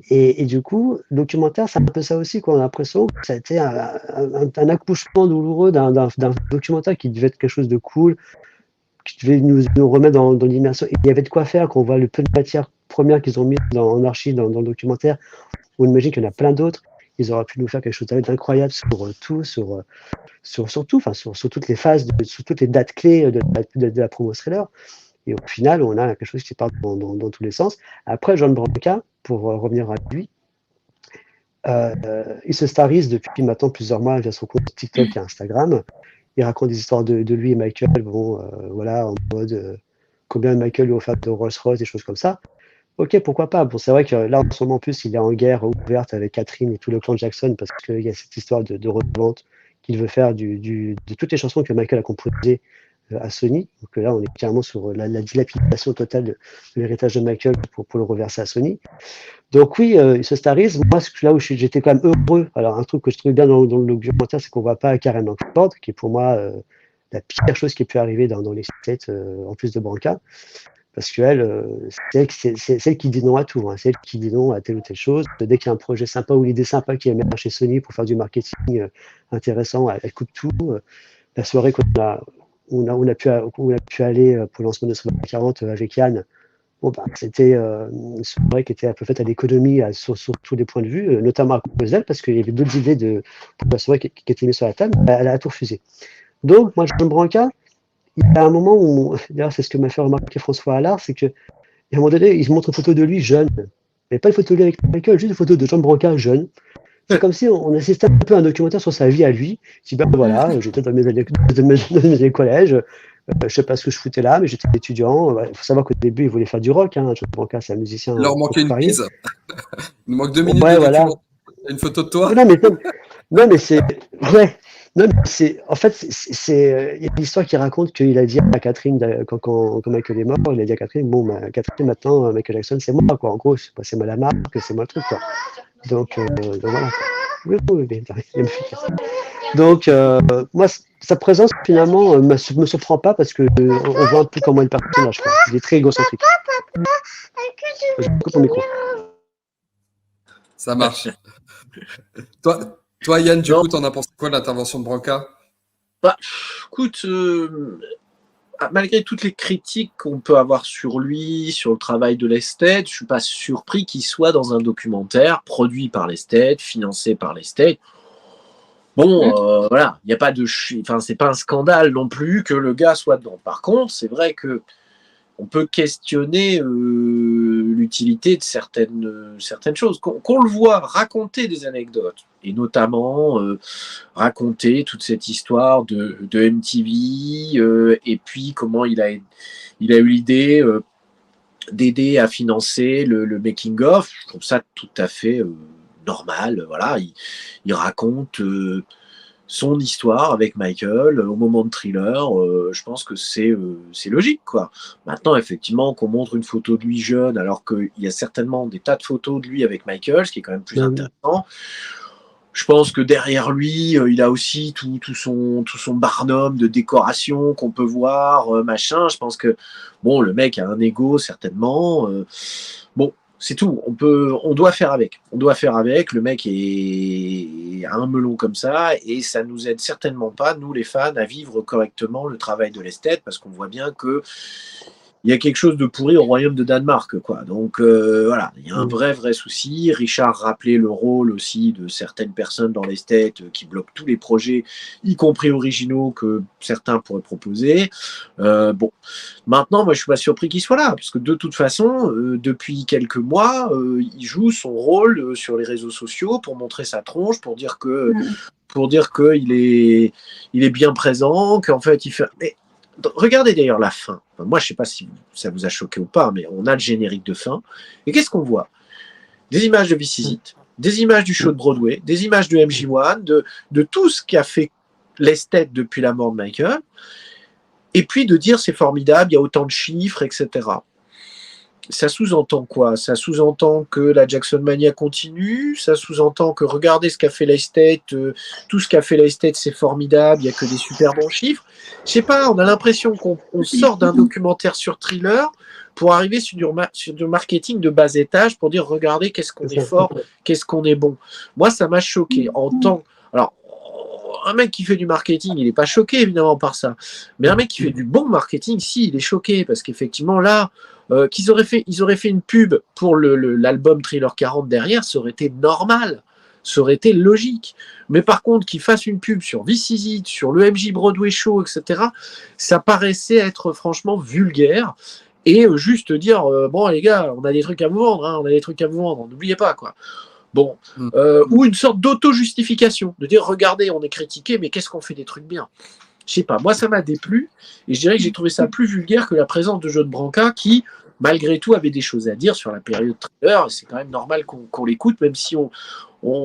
Et du coup, le documentaire, c'est un peu ça aussi, quoi. On a l'impression que ça a été un accouchement douloureux d'un documentaire qui devait être quelque chose de cool, qui devait nous remettre dans l'immersion. Il y avait de quoi faire quand on voit le peu de matières premières qu'ils ont mis en archive dans le documentaire. On imagine qu'il y en a plein d'autres. Ils auraient pu nous faire quelque chose d'incroyable sur tout, sur toutes les phases, sur toutes les dates clés de la promo Thriller. Et au final, on a quelque chose qui part dans tous les sens. Après, John Branca, pour revenir à lui, il se starise depuis maintenant plusieurs mois via son compte TikTok et Instagram. Il raconte des histoires de lui et Michael, voilà, en mode combien Michael lui a offert de Rolls-Royce, des choses comme ça. Ok, pourquoi pas. Bon, c'est vrai que là, en ce moment, en plus, il est en guerre ouverte avec Catherine et tout le clan Jackson parce qu'il y a cette histoire de revente qu'il veut faire de toutes les chansons que Michael a composées à Sony. Donc là, on est clairement sur la dilapidation totale de l'héritage de Michael pour le reverser à Sony. Donc oui, il se starise. Moi, là où j'étais quand même heureux, alors un truc que je trouvais bien dans le documentaire, c'est qu'on ne voit pas Karen Langford, qui est pour moi la pire chose qui ait pu arriver dans les sets, en plus de Branca. Parce qu'elle, c'est celle qui dit non à tout, hein. C'est elle qui dit non à telle ou telle chose. Dès qu'il y a un projet sympa ou l'idée sympa qui est mettre chez Sony pour faire du marketing intéressant, elle coupe tout. La soirée on a pu aller pour le lancement de Thriller 40 avec Yann, bon, c'était une soirée qui était un peu faite à l'économie sur tous les points de vue, notamment à cause d'elle, parce qu'il y avait d'autres idées pour la soirée qui étaient mises sur la table. Elle a tout refusé. Donc, moi, John Branca, il y a un moment où, d'ailleurs, c'est ce que m'a fait remarquer François Allard, c'est qu'à un moment donné, il se montre une photo de lui jeune. Il n'y avait pas une photo de lui avec Michael, juste une photo de John Branca jeune. C'est comme si on assistait un peu à un documentaire sur sa vie à lui. Il dit, ben voilà, j'étais dans mes années collège, je ne sais pas ce que je foutais là, mais j'étais étudiant. Il faut savoir qu'au début, il voulait faire du rock. John Branca, c'est un musicien. Il leur manquait une prise. Il nous manque 2 minutes voilà. une photo de toi. Non, mais c'est. Ouais. Non, mais en fait, il y a l'histoire qui raconte qu'il a dit à Catherine, quand Michael est mort, il a dit à Catherine, bon, Catherine, maintenant, Michael Jackson, c'est moi, quoi. En gros, c'est moi la marque, c'est moi le truc, quoi. Donc voilà. Oui, oui, bien, il me fait dire ça. Donc, moi, sa présence, finalement, me surprend pas parce que on voit un peu comment est le personnage, quoi. Il est très égocentrique. Je coupe mon micro. Ça marche. Toi, Yann, du coup, t'en as pensé quoi de l'intervention de Branca? Bah, écoute, malgré toutes les critiques qu'on peut avoir sur lui, sur le travail de l'esthète, je suis pas surpris qu'il soit dans un documentaire produit par l'esthète, financé par l'esthète. Bon, voilà, il n'y a pas de, enfin, c'est pas un scandale non plus que le gars soit dedans. Par contre, c'est vrai que on peut questionner l'utilité de certaines choses. Qu'on le voit raconter des anecdotes, et notamment raconter toute cette histoire de MTV, et puis comment il a eu l'idée d'aider à financer le making-of. Je trouve ça tout à fait normal. Voilà, il raconte son histoire avec Michael au moment de Thriller, je pense que c'est logique, quoi. Maintenant, effectivement, qu'on montre une photo de lui jeune, alors qu'il y a certainement des tas de photos de lui avec Michael, ce qui est quand même plus intéressant. Je pense que derrière lui, il a aussi tout son barnum de décoration qu'on peut voir, machin. Je pense que, bon, le mec a un ego, certainement. Bon, c'est tout. On doit faire avec. On doit faire avec. Le mec a un melon comme ça et ça nous aide certainement pas, nous les fans, à vivre correctement le travail de l'esthète parce qu'on voit bien que il y a quelque chose de pourri au royaume de Danemark, quoi. Donc voilà, il y a un vrai souci. Richard rappelait le rôle aussi de certaines personnes dans l'esthète qui bloquent tous les projets, y compris originaux que certains pourraient proposer. Bon, maintenant, moi, je suis pas surpris qu'il soit là, parce que de toute façon, depuis quelques mois, il joue son rôle sur les réseaux sociaux pour montrer sa tronche, pour dire que il est bien présent, qu'en fait, il fait. Mais, regardez d'ailleurs la fin. Enfin, moi, je ne sais pas si ça vous a choqué ou pas, mais on a le générique de fin. Et qu'est-ce qu'on voit? Des images de This Is It, des images du show de Broadway, des images de MJ1, de tout ce qui a fait l'esthète depuis la mort de Michael. Et puis de dire c'est formidable, il y a autant de chiffres, etc. Ça sous-entend quoi? Ça sous-entend que la Jackson Mania continue, ça sous-entend que regardez ce qu'a fait l'esthète, tout ce qu'a fait l'esthète c'est formidable, il n'y a que des super bons chiffres. Je sais pas, on a l'impression qu'on sort d'un documentaire sur Thriller pour arriver sur du marketing de bas étage pour dire regardez qu'est-ce qu'on est fort, qu'est-ce qu'on est bon. Moi ça m'a choqué alors un mec qui fait du marketing, il n'est pas choqué évidemment par ça, mais un mec qui fait du bon marketing, si, il est choqué parce qu'effectivement là, ils auraient fait une pub pour l'album Thriller 40 derrière, ça aurait été normal, ça aurait été logique. Mais par contre, qu'ils fassent une pub sur This Is It, sur le MJ Broadway Show, etc., ça paraissait être franchement vulgaire. Et juste dire, bon les gars, on a des trucs à vous vendre, on a des trucs à vous vendre, n'oubliez pas, quoi. Bon, ou une sorte d'auto-justification, de dire, regardez, on est critiqué, mais qu'est-ce qu'on fait des trucs bien? Je sais pas, moi ça m'a déplu, et je dirais que j'ai trouvé ça plus vulgaire que la présence de Joe Branca, qui, malgré tout, avait des choses à dire sur la période Thriller, et c'est quand même normal qu'on l'écoute, même si on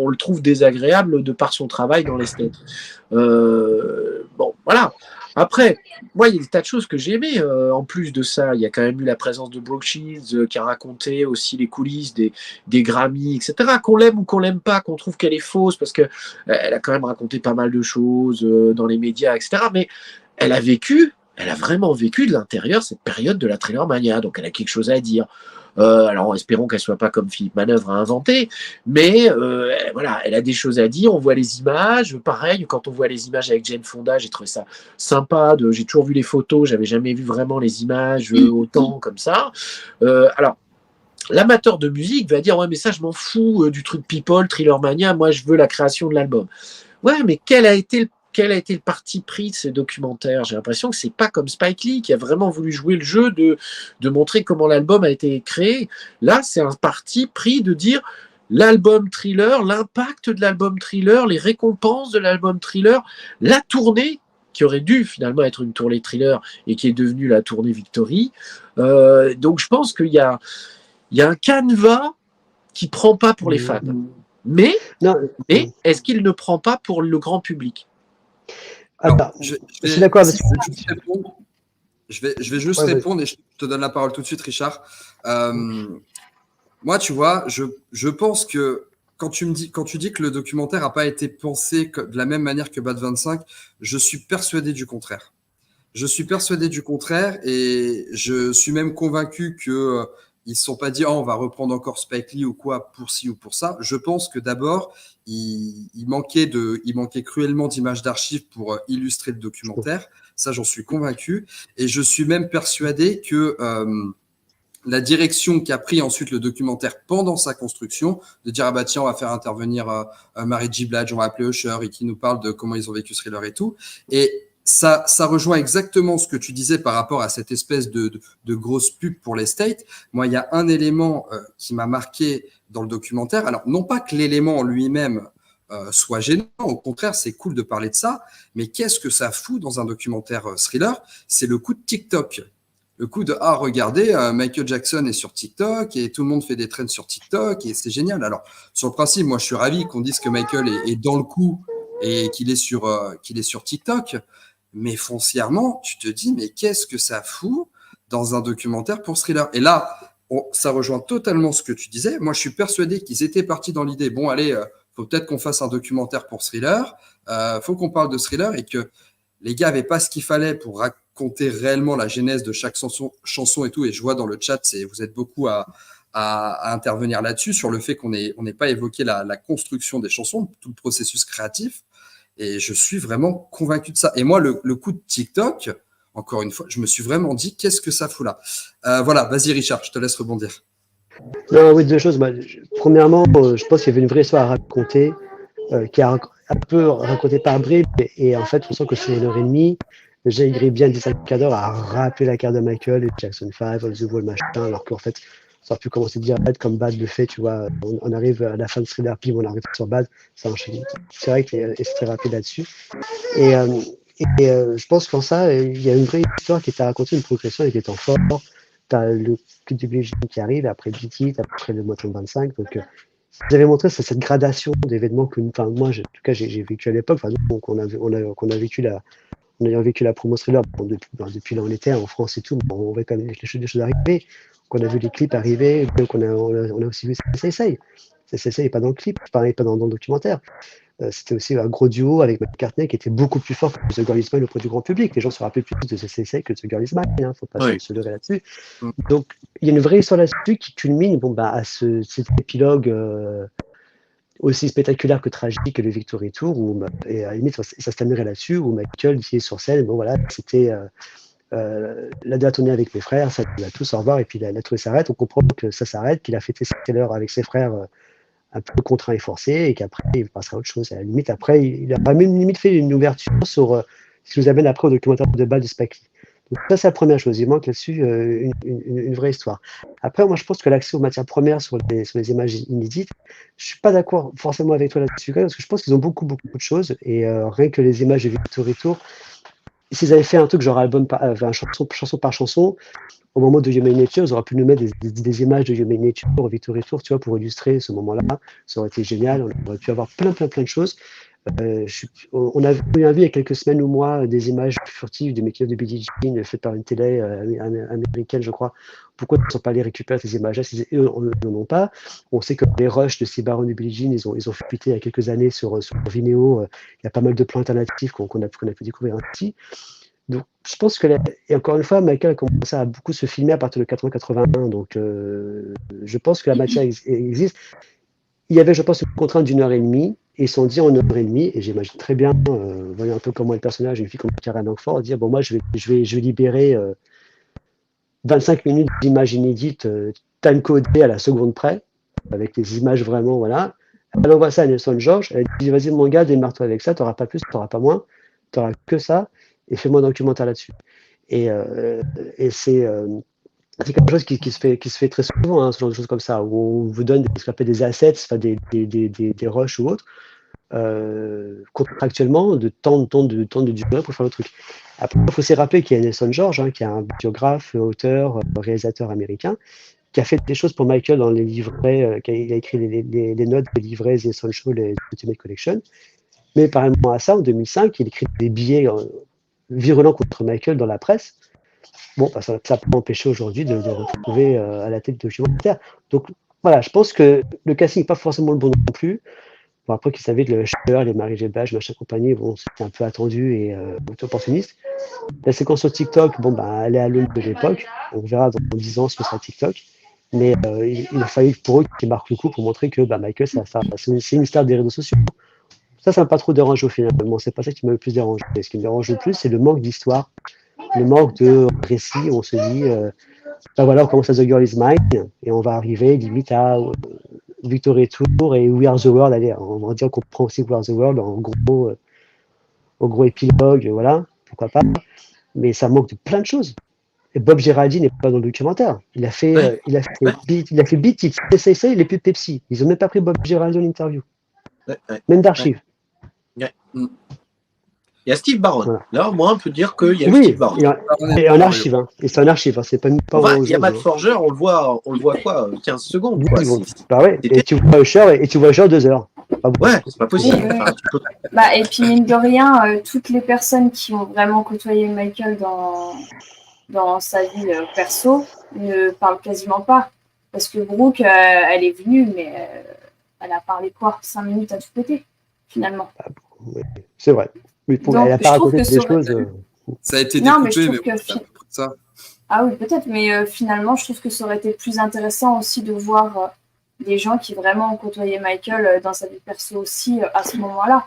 le trouve désagréable de par son travail dans l'esthète. Bon, voilà. Après, moi, il y a des tas de choses que j'ai aimées. En plus de ça, il y a quand même eu la présence de Brooke Shields qui a raconté aussi les coulisses des Grammys, etc. Qu'on l'aime ou qu'on l'aime pas, qu'on trouve qu'elle est fausse, parce qu'elle a quand même raconté pas mal de choses dans les médias, etc. Mais elle a vraiment vécu de l'intérieur cette période de la Thriller Mania, donc elle a quelque chose à dire. Alors espérons qu'elle soit pas comme Philippe Manœuvre à inventer, mais voilà, elle a des choses à dire. On voit les images, pareil, quand on voit les images avec Jane Fonda, j'ai trouvé ça sympa. J'ai toujours vu les photos, j'avais jamais vu vraiment les images autant comme ça. Alors l'amateur de musique va dire ouais mais ça je m'en fous du truc People, Thriller Mania, moi je veux la création de l'album. Ouais, mais quel a été le parti pris de ces documentaires? J'ai l'impression que c'est pas comme Spike Lee qui a vraiment voulu jouer le jeu de montrer comment l'album a été créé. Là, c'est un parti pris de dire l'album Thriller, l'impact de l'album Thriller, les récompenses de l'album Thriller, la tournée qui aurait dû finalement être une tournée Thriller et qui est devenue la tournée Victory. Donc je pense qu'il y a un canevas qui prend pas pour les fans. Mais est-ce qu'il ne prend pas pour le grand public? Alors, Attends, je suis d'accord avec si je peux juste répondre, je vais juste répondre et je te donne la parole tout de suite, Richard. Moi, tu vois, je pense que quand tu dis que le documentaire n'a pas été pensé de la même manière que Bad 25, je suis persuadé du contraire. Je suis persuadé du contraire et je suis même convaincu que ils ne se sont pas dit, oh, on va reprendre encore Spike Lee ou quoi pour ci ou pour ça. Je pense que d'abord, il manquait cruellement d'images d'archives pour illustrer le documentaire. Ça, j'en suis convaincu. Et je suis même persuadé que la direction qu'a pris ensuite le documentaire pendant sa construction, de dire, ah bah tiens, on va faire intervenir Mary J. Blige, on va appeler Usher et qui nous parle de comment ils ont vécu Thriller et tout. Et ça rejoint exactement ce que tu disais par rapport à cette espèce de grosse pub pour les States. Moi, il y a un élément qui m'a marqué dans le documentaire. Alors, non pas que l'élément en lui-même soit gênant, au contraire, c'est cool de parler de ça, mais qu'est-ce que ça fout dans un documentaire thriller? C'est le coup de TikTok. Le coup de, ah, regardez, Michael Jackson est sur TikTok et tout le monde fait des trends sur TikTok et c'est génial. Alors, sur le principe, moi, je suis ravi qu'on dise que Michael est dans le coup et qu'il est sur TikTok. Mais foncièrement, tu te dis, mais qu'est-ce que ça fout dans un documentaire pour Thriller? Et là, ça rejoint totalement ce que tu disais. Moi, je suis persuadé qu'ils étaient partis dans l'idée, bon, allez, faut peut-être qu'on fasse un documentaire pour Thriller, faut qu'on parle de Thriller et que les gars n'avaient pas ce qu'il fallait pour raconter réellement la genèse de chaque chanson et tout. Et je vois dans le chat, vous êtes beaucoup à intervenir là-dessus, sur le fait qu'on n'ait pas évoqué la construction des chansons, tout le processus créatif. Et je suis vraiment convaincu de ça. Et moi, le coup de TikTok, encore une fois, je me suis vraiment dit, qu'est-ce que ça fout là? Voilà, vas-y Richard, je te laisse rebondir. Non, oui, deux choses. Premièrement, je pense qu'il y avait une vraie histoire à raconter, qui est un peu racontée par bribes. Et en fait, on sent que sur 1h30, déjà, il irait bien 10 cadres à rappeler la carte de Michael et Jackson 5, The Wall, machin, alors qu'en fait, ça aurait pu commencer direct comme Bad le fait, tu vois. On arrive à la fin de Thriller, puis on arrive sur Bad, ça enchaîne. C'est vrai que c'est très rapide là-dessus. Et je pense qu'en ça, il y a une vraie histoire qui t'a raconté, une progression avec les temps forts. T'as le clip du Billie Jean qui arrive, après Beat It, après le Moton 25. Donc, vous avez montré cette gradation d'événements que, enfin, moi, en tout cas, j'ai vécu à l'époque. Enfin, donc, on a vécu on ayant vécu la promo Thriller, depuis là on était en France et tout, on voit quand même des choses arriver. Donc, on a vu les clips arriver, donc on a aussi vu CSI. CSI n'est pas dans le clip, pareil, pas dans le documentaire. C'était aussi un gros duo avec McCartney qui était beaucoup plus fort que The Girl Is Mine auprès du grand public. Les gens se rappellent plus de CSI que de The Girl Is Mine, il ne faut pas se leurrer là-dessus. Donc, il y a une vraie histoire là-dessus qui culmine à cet épilogue aussi spectaculaire que tragique que le Victory Tour, et à la limite, ça se terminerait là-dessus, où Michael qui est sur scène, bon voilà, c'était la date on est avec mes frères, ça va tous au revoir, et puis la tournée s'arrête, on comprend que ça s'arrête, qu'il a fêté cette heure avec ses frères un peu contraint et forcé, et qu'après il passera à autre chose. À la limite, après, il a même limite fait une ouverture sur ce qui nous amène après au documentaire de Bad de Spike Lee. Donc ça, c'est la première chose. Il manque là-dessus une vraie histoire. Après, moi, je pense que l'accès aux matières premières sur les images inédites, je suis pas d'accord forcément avec toi là-dessus, parce que je pense qu'ils ont beaucoup de choses, et rien que les images de Victory Tour, s'ils avaient fait un truc genre album chanson par chanson, au moment de Human Nature, ils auraient pu nous mettre des images de Human Nature, Victory Tour, tu vois, pour illustrer ce moment-là. Ça aurait été génial. On aurait pu avoir plein de choses. On a vu il y a quelques semaines ou mois des images furtives du making-of de Billie Jean faites par une télé américaine, je crois. Pourquoi ils ne sont pas allés récupérer ces images-là si eux n'en ont pas? On sait que les rushs de Steve Barron et Billie Jean, ils ont fuité il y a quelques années sur Vimeo. Il y a pas mal de plans alternatifs qu'on a pu découvrir ainsi. Donc, je pense que, et encore une fois, Michael a commencé à beaucoup se filmer à partir de 80-81. Donc, je pense que la matière existe. Il y avait, je pense, une contrainte d'1h30, et ils se sont dit en 1h30, et j'imagine très bien, voyant un peu comment est le personnage, une fille comme Karen Langford, dire bon, moi, je vais libérer 25 minutes d'images inédites, time-codées à la seconde près, avec des images vraiment, voilà. Elle envoie ça à Nelson George, elle dit vas-y, mon gars, démarre-toi avec ça, tu n'auras pas plus, tu n'auras pas moins, tu n'auras que ça, et fais-moi un documentaire là-dessus. Et c'est quelque chose qui se fait très souvent, hein, ce genre de choses comme ça, où on vous donne ce qu'on appelle des assets, enfin des rushs ou autres, contractuellement, de temps de durée pour faire le truc. Après, il faut se rappeler qu'il y a Nelson George, hein, qui est un biographe, auteur, réalisateur américain, qui a fait des choses pour Michael dans les livrets, il a écrit les notes des livrets The Essential et The Ultimate Collection. Mais parallèlement à ça, en 2005, il écrit des billets virulents contre Michael dans la presse. Bon, bah, ça n'a pas empêché aujourd'hui de retrouver à la tête de documentaire. Donc voilà, je pense que le casting n'est pas forcément le bon non plus. Bon, après qu'ils savaient que le Usher, les Marie-J. Blige, machin compagnie, bon, c'était un peu attendu et opportuniste. La séquence sur TikTok, bon, bah, elle est à l'aune de l'époque. On verra dans 10 ans ce que sera TikTok. Mais il a fallu pour eux qu'ils marquent le coup pour montrer que bah, Michael, c'est une star des réseaux sociaux. Ça m'a pas trop dérangé au finalement. C'est pas ça qui m'a le plus dérangé. Ce qui me dérange le plus, c'est le manque d'histoire, le manque de récit. On se dit, bah voilà, on commence à The Girl Is Mine et on va arriver limite à Victory Tour et We Are the World. Allez, on va dire qu'on prend aussi We Are the World en gros épilogue, voilà, pourquoi pas. Mais ça manque de plein de choses. Et Bob Geraldi n'est pas dans le documentaire. Il a fait Beat It, CSA et les pubs Pepsi. Ils n'ont même pas pris Bob Geraldi en interview. Même d'archives. Il y a Steve Barron. Voilà. Là, au moins, on peut dire qu'il y a oui, Steve Barron. Et en archive. Hein. Et c'est en archive. Hein. C'est pas il y a Matt Forger, on le voit quoi 15 secondes. 10 secondes. Bah ouais. Et tu vois Usher 2 heures. Ouais, c'est pas possible. Bah, et puis, mine de rien, toutes les personnes qui ont vraiment côtoyé Michael dans sa vie perso ne parlent quasiment pas. Parce que Brooke, elle est venue, mais elle a parlé quoi 5 minutes à tout péter, finalement. Ouais, c'est vrai. Mais pour, elle a pas raconté des choses. Ça a été découpé, mais ça. Ah oui, peut-être, mais finalement, je trouve que ça aurait été plus intéressant aussi de voir des gens qui vraiment ont côtoyé Michael dans sa vie perso aussi à ce moment-là.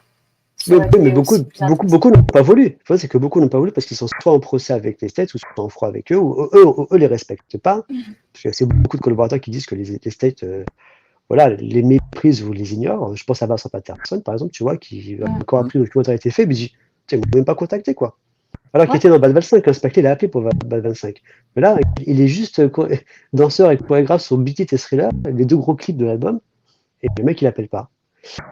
Mais beaucoup n'ont pas voulu. C'est que beaucoup n'ont pas voulu parce qu'ils sont soit en procès avec les States ou soit en froid avec eux, ou eux les respectent pas. Parce que c'est beaucoup de collaborateurs qui disent que les States voilà, les méprisent ou les ignorent. Je pense à Vincent Patterson, par exemple, tu vois, qui encore après le documentaire a été fait, mais il dit, tiens, vous ne même pas contacté, quoi. Alors qu'il était dans Bad 25, Spackley l'a appelé pour Bad 25. Mais là, il est juste danseur et chorégraphe sur Beat It et Thriller, les 2 gros clips de l'album, et le mec, il l'appelle pas.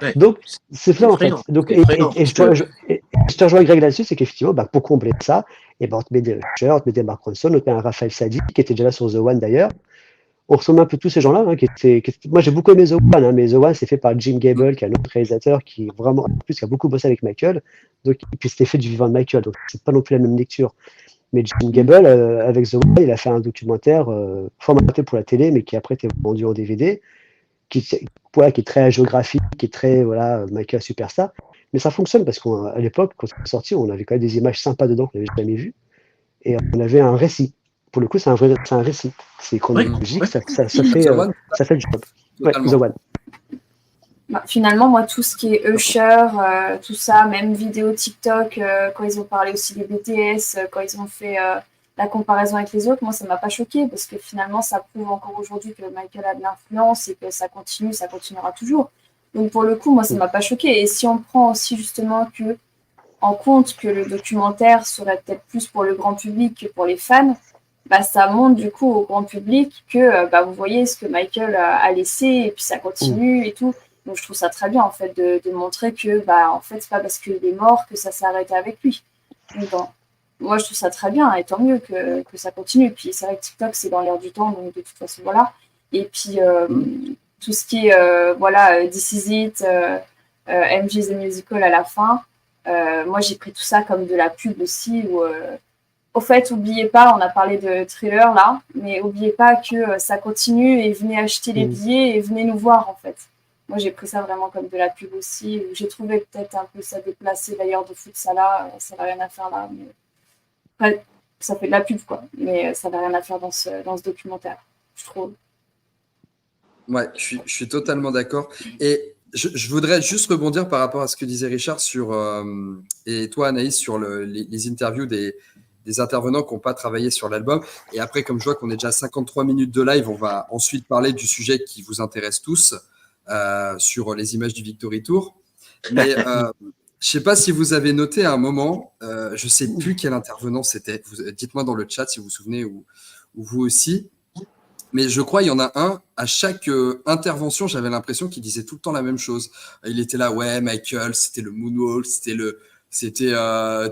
Ouais. Donc, c'est ça, en fait. Donc, et je te rejoins Greg là-dessus, c'est qu'effectivement, bah, pour combler ça, et ben, on te met des Usher, on te met des Mark Ronson, on te met un Raphaël Sadi, qui était déjà là sur The One d'ailleurs. On ressemble un peu tous ces gens-là. Hein, moi, j'ai beaucoup aimé The One, hein, mais The One, c'est fait par Jim Gable, qui est un autre réalisateur qui vraiment, en plus, qui a beaucoup bossé avec Michael. Donc, et puis, c'était fait du vivant de Michael, donc c'est pas non plus la même lecture. Mais Jim Gable, avec The One, il a fait un documentaire formaté pour la télé, mais qui après été vendu en DVD, qui est très géographique, qui est très Michael Superstar. Mais ça fonctionne parce qu'à l'époque, quand c'est sorti, on avait quand même des images sympas dedans qu'on n'avait jamais vues, et on avait un récit. Pour le coup, c'est un récit. C'est chronologique, ça fait le job. Ouais, The One. Bah, finalement, moi, tout ce qui est Usher, tout ça, même vidéo TikTok, quand ils ont parlé aussi des BTS, quand ils ont fait la comparaison avec les autres, moi, ça m'a pas choqué parce que finalement, ça prouve encore aujourd'hui que Michael a de l'influence et que ça continuera toujours. Donc, pour le coup, moi, ça m'a pas choqué. Et si on prend aussi justement en compte que le documentaire serait peut-être plus pour le grand public que pour les fans, bah, ça montre du coup au grand public que vous voyez ce que Michael a laissé et puis ça continue et tout. Donc je trouve ça très bien en fait de montrer que en fait c'est pas parce qu'il est mort que ça s'est arrêté avec lui. Donc, moi je trouve ça très bien et tant mieux que ça continue. Puis c'est vrai que TikTok c'est dans l'air du temps donc de toute façon voilà. Et puis tout ce qui est This Is It, MJ The Musical à la fin. Moi j'ai pris tout ça comme de la pub aussi où au fait, n'oubliez pas, on a parlé de Thriller là, mais n'oubliez pas que ça continue et venez acheter les billets et venez nous voir en fait. Moi, j'ai pris ça vraiment comme de la pub aussi. J'ai trouvé peut-être un peu ça déplacé d'ailleurs de foutre ça là, ça n'a rien à faire là. Mais... Après, ça fait de la pub quoi, mais ça n'a rien à faire dans ce documentaire, je trouve. Ouais, je suis totalement d'accord. Et je voudrais juste rebondir par rapport à ce que disait Richard et toi Anaïs sur les interviews des intervenants qui n'ont pas travaillé sur l'album. Et après, comme je vois qu'on est déjà à 53 minutes de live, on va ensuite parler du sujet qui vous intéresse tous, sur les images du Victory Tour. Mais je ne sais pas si vous avez noté à un moment, je ne sais plus quel intervenant c'était. Dites-moi dans le chat si vous vous souvenez ou vous aussi. Mais je crois qu'il y en a un, à chaque intervention, j'avais l'impression qu'il disait tout le temps la même chose. Il était là, ouais, Michael, c'était le moonwalk, c'était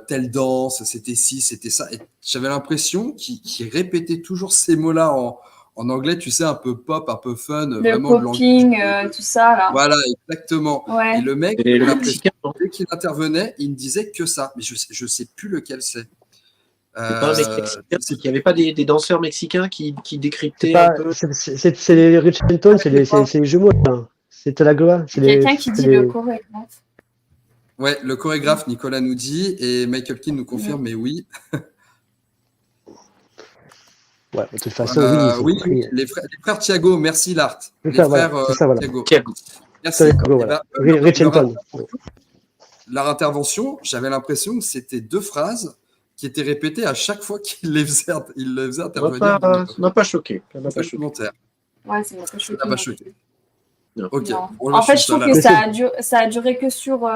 telle danse, c'était ci, c'était ça. Et j'avais l'impression qu'il répétait toujours ces mots-là en anglais, tu sais, un peu pop, un peu fun, Le vraiment de popping, tout ça, là. Voilà, exactement. Ouais. Et le mec, Et le j'ai l'impression Mexicain, non? que dès qu'il intervenait, il ne disait que ça. Mais je sais plus lequel c'est. C'est pas un mec mexicain. Je sais Il n'y avait pas des danseurs mexicains qui C'est décryptaient un pas, peu. c'est les Rich Hampton, c'est les jumeaux, là. C'est Talagloa, Il y a quelqu'un qui dit le chorégraphe. Ouais, le chorégraphe Nicolas nous dit et Michael Keane nous confirme, mais oui. Ouais, de toute façon, oui, c'est Oui, écrit. les frères Thiago, merci Lart. C'est Les ça, frères voilà, c'est ça, voilà. Thiago. Thiago. Merci. Talagloa, Eh voilà. ben, Rich Hampton. leur intervention, j'avais l'impression que c'était 2 phrases qui étaient répétées à chaque fois qu'il les faisait intervenir dans Ça m'a pas choqué. Ça m'a le pas choqué. documentaire. Ouais, ça m'a pas Ça choqué. n'a pas choqué. Non. Ok. Non. Bon, là, En fait, je suis trouve seul que à- ça a duré que sur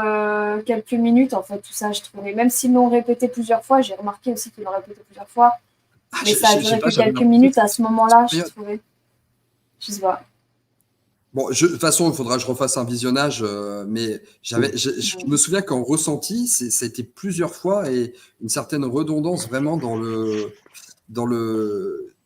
quelques minutes, en fait, tout ça, je trouvais. Même s'ils l'ont répété plusieurs fois, j'ai remarqué aussi qu'ils l'ont répété plusieurs fois. Ah, Mais ça a j'ai duré pas, que j'avais quelques l'impression minutes que à ce moment-là, je c'était- trouvais. Je sais pas. Bon, de toute façon, il faudra que je refasse un visionnage, mais je me souviens qu'en ressenti, ça a été plusieurs fois et une certaine redondance vraiment dans le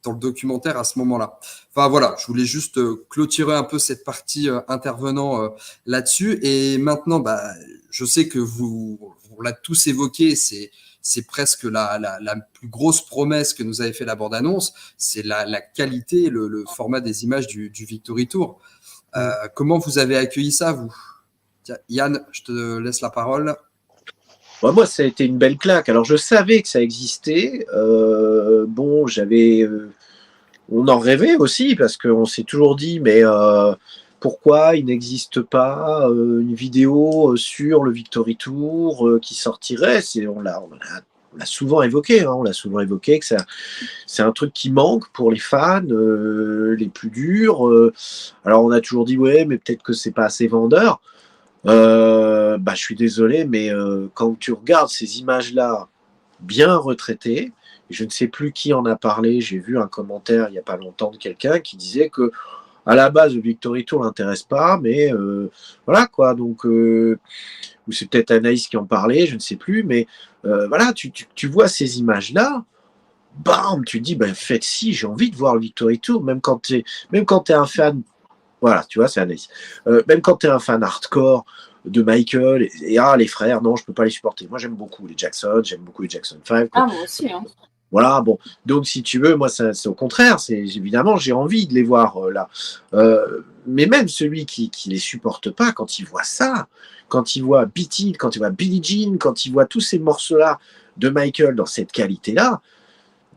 documentaire à ce moment-là. Enfin voilà, je voulais juste clôturer un peu cette partie intervenant là-dessus. Et maintenant, bah, je sais que on l'a tous évoqué, c'est presque la plus grosse promesse que nous avait fait la bande-annonce, c'est la qualité, le format des images du Victory Tour. Comment vous avez accueilli ça, vous? Tiens, Yann, je te laisse la parole. Bah, moi, ça a été une belle claque. Alors, je savais que ça existait. Bon, on en rêvait aussi parce qu'on s'est toujours dit, mais pourquoi il n'existe pas une vidéo sur le Victory Tour qui sortirait? On l'a souvent évoqué, hein, on l'a souvent évoqué que c'est un truc qui manque pour les fans les plus durs. Alors, on a toujours dit, ouais, mais peut-être que c'est pas assez vendeur. Bah, je suis désolé, mais quand tu regardes ces images-là bien retraitées, je ne sais plus qui en a parlé, j'ai vu un commentaire il n'y a pas longtemps de quelqu'un qui disait que à la base le Victory Tour l'intéresse pas, mais voilà quoi, donc ou c'est peut-être Anaïs qui en parlait, je ne sais plus, mais voilà, tu vois ces images-là, bam, tu te dis, ben faites si, j'ai envie de voir le Victory Tour, même quand tu es un fan. Voilà, tu vois, c'est Anaïs. Même quand tu es un fan hardcore de Michael les frères, non, je peux pas les supporter. Moi, j'aime beaucoup les Jackson, j'aime beaucoup les Jackson 5. Ah, moi aussi. Hein. Voilà, bon. Donc, si tu veux, moi, c'est au contraire. C'est évidemment, j'ai envie de les voir là. Mais même celui qui les supporte pas, quand il voit ça, quand il voit Beat It, quand il voit Billie Jean, quand il voit tous ces morceaux-là de Michael dans cette qualité-là,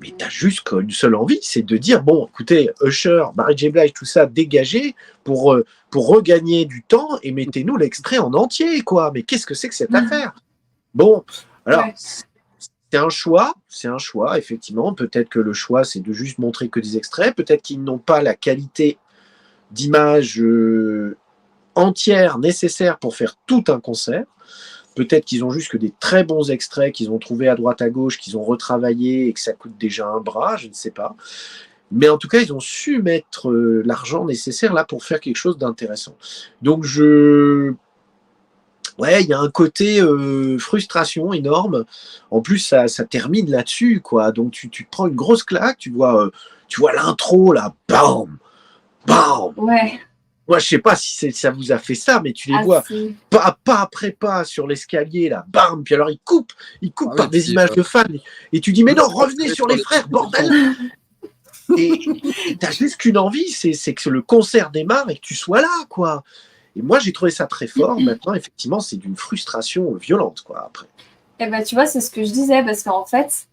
mais tu as juste une seule envie, c'est de dire, bon, écoutez, Usher, Mary J. Blige, tout ça, dégagez pour regagner du temps et mettez-nous l'extrait en entier, quoi. Mais qu'est-ce que c'est que cette affaire? Bon, alors, Ouais. c'est un choix, effectivement. Peut-être que le choix, c'est de juste montrer que des extraits. Peut-être qu'ils n'ont pas la qualité d'image entière nécessaire pour faire tout un concert. Peut-être qu'ils ont juste que des très bons extraits qu'ils ont trouvés à droite à gauche, qu'ils ont retravaillés et que ça coûte déjà un bras, je ne sais pas. Mais en tout cas, ils ont su mettre l'argent nécessaire là pour faire quelque chose d'intéressant. Donc ouais, il y a un côté frustration énorme. En plus, ça termine là-dessus, quoi. Donc tu te prends une grosse claque, tu vois l'intro là, bam, bam. Ouais. Moi, je sais pas si ça vous a fait ça, mais tu les vois pas après pas sur l'escalier, là, bam, puis alors ils coupent par des images de fans, et tu dis, mais non, revenez sur les frères, bordel. Et t'as juste qu'une envie, c'est que le concert démarre et que tu sois là, quoi. Et moi, j'ai trouvé ça très fort. Maintenant, effectivement, c'est d'une frustration violente, quoi, après. Eh ben, tu vois, c'est ce que je disais, parce qu'en fait,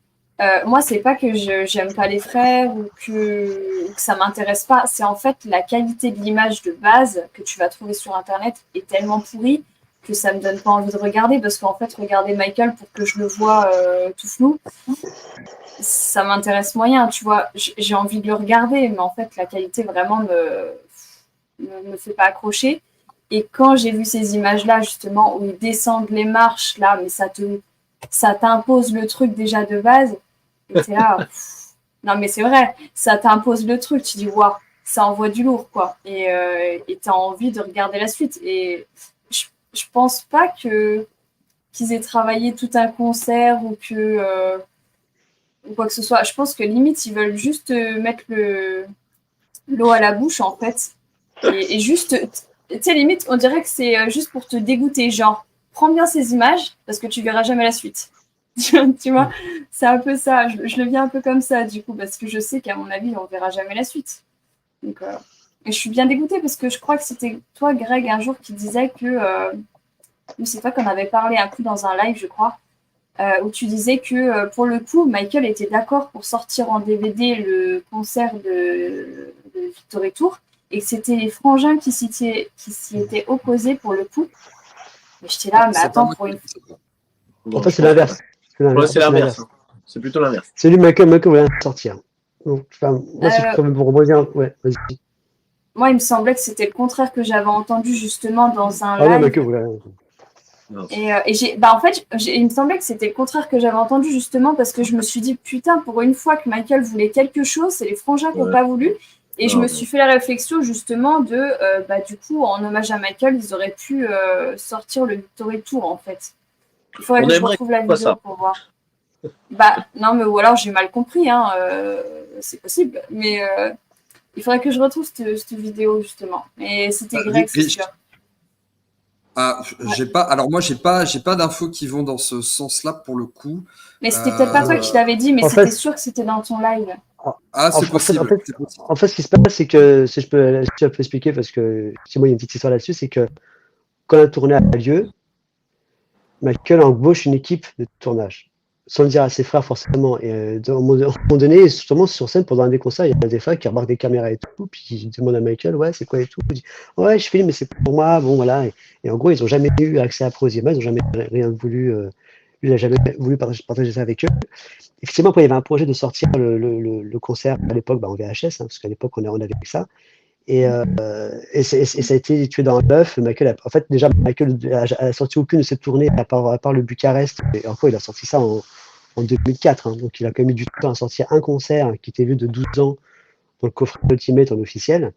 moi, c'est pas que j'aime pas les frères ou que ça m'intéresse pas. C'est en fait la qualité de l'image de base que tu vas trouver sur Internet est tellement pourrie que ça me donne pas envie de regarder. Parce qu'en fait, regarder Michael pour que je le vois tout flou, ça m'intéresse moyen. Tu vois, j'ai envie de le regarder, mais en fait, la qualité vraiment me fait pas accrocher. Et quand j'ai vu ces images-là, justement, où ils descendent les marches, là, mais ça t'impose le truc déjà de base. Et t'es là, non mais c'est vrai, ça t'impose le truc, tu dis waouh, ça envoie du lourd quoi, et t'as envie de regarder la suite. Et je pense pas qu'ils aient travaillé tout un concert ou ou quoi que ce soit. Je pense que limite ils veulent juste mettre l'eau à la bouche, en fait. Et juste, tu sais, limite, on dirait que c'est juste pour te dégoûter. Genre, prends bien ces images parce que tu verras jamais la suite. Tu vois, c'est un peu ça. Je le vis un peu comme ça, du coup, parce que je sais qu'à mon avis, on verra jamais la suite. Donc, et je suis bien dégoûtée parce que je crois que c'était toi, Greg, un jour qui disait que. C'est toi qu'on avait parlé un coup dans un live, je crois, où tu disais que pour le coup, Michael était d'accord pour sortir en DVD le concert de Victory Tour et que c'était les frangins qui s'y étaient opposés pour le coup. Mais j'étais là, mais C'est pas attends, moi pour qui une dis ça. Bon, En fait, je c'est pense l'inverse. Ouais, c'est l'inverse. Hein. C'est plutôt l'inverse. C'est lui, Michael voulait sortir. Donc, enfin, moi, si je peux vous rebondir, ouais, vas-y. Moi, il me semblait que c'était le contraire que j'avais entendu justement dans un Ah non, live. Michael voulait. En fait, il me semblait que c'était le contraire que j'avais entendu justement parce que je me suis dit, putain, pour une fois que Michael voulait quelque chose, c'est les frangins qui n'ont pas voulu. Et je me suis fait la réflexion justement de, du coup, en hommage à Michael, ils auraient pu sortir le Victory Tour en fait. Il faudrait que je retrouve la vidéo pour voir. Bah, non, mais ou alors j'ai mal compris, hein, c'est possible. Mais il faudrait que je retrouve cette vidéo justement. Et c'était Greg, c'est sûr. Ah, j'ai pas. Alors moi, j'ai pas d'infos qui vont dans ce sens-là pour le coup. Mais c'était peut-être pas toi qui l'avais dit, mais c'était sûr que c'était dans ton live. Ah, c'est possible. En fait, ce qui se passe, c'est que si je peux expliquer, parce que si moi il y a une petite histoire là-dessus, c'est que quand la tournée a lieu, Michael embauche une équipe de tournage, sans le dire à ses frères forcément. Et à un moment donné, justement sur scène pendant un des concerts, il y a des frères qui remarquent des caméras et tout, puis ils demandent à Michael, ouais, c'est quoi et tout. Il dit, ouais, je filme, mais c'est pour moi, bon voilà. Et en gros, ils n'ont jamais eu accès après aux images, ils n'ont jamais rien voulu. Lui, il n'a jamais voulu partager ça avec eux. Effectivement, quand il y avait un projet de sortir le concert à l'époque en VHS, hein, parce qu'à l'époque on avait ça, et ça a été tué dans l'œuf. Michael a sorti aucune de ses tournées à part le Bucarest, et encore il a sorti ça en 2004, hein, donc il a quand même mis du temps à sortir un concert qui était vu de 12 ans dans le coffret Ultimate en officiel.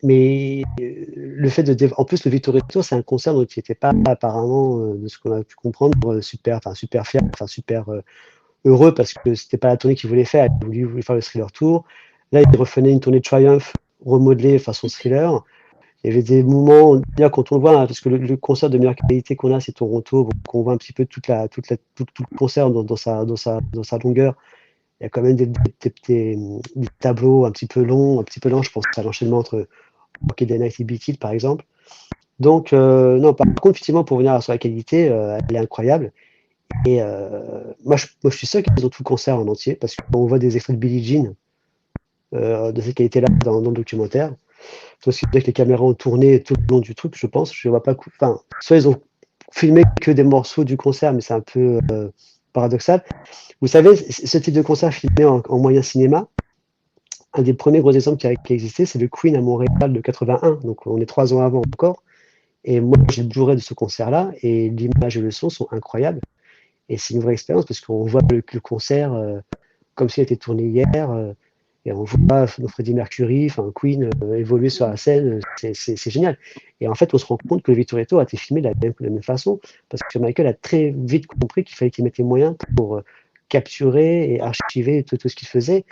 Mais le fait en plus le Victory Tour, c'est un concert dont il n'était pas apparemment, de ce qu'on a pu comprendre, super fier, super heureux parce que c'était pas la tournée qu'il voulait faire. Il voulait faire le Thriller Tour. Là, il refaisait une tournée Triumph remodelée façon Thriller. Il y avait des moments, là, quand on le voit, hein, parce que le concert de meilleure qualité qu'on a, c'est Toronto, donc on voit un petit peu tout le concert dans sa longueur. Il y a quand même des tableaux un petit peu longs, je pense à l'enchaînement entre Rocket Day Night et Beat It, par exemple. Donc, non, par contre, effectivement, pour venir sur la qualité, elle est incroyable. Et moi, je suis sûr qu'ils ont tout le concert en entier, parce qu'on voit des extraits de Billie Jean de cette qualité-là dans le documentaire. Donc, c'est vrai que les caméras ont tourné tout le long du truc, je pense. Je vois pas. Enfin, soit ils ont filmé que des morceaux du concert, mais c'est un peu paradoxal. Vous savez, ce type de concert filmé en moyen cinéma, un des premiers gros exemples qui a existé, c'est le Queen à Montréal de 81. Donc, on est 3 ans avant encore. Et moi, j'ai le Blu-ray de ce concert-là, et l'image et le son sont incroyables. Et c'est une vraie expérience parce qu'on voit le concert comme s'il était tourné hier. Et on voit Freddie Mercury, Queen évoluer sur la scène. C'est génial. Et en fait, on se rend compte que le Victory Tour a été filmé de la même façon parce que Michael a très vite compris qu'il fallait qu'il mette les moyens pour capturer et archiver tout ce qu'il faisait.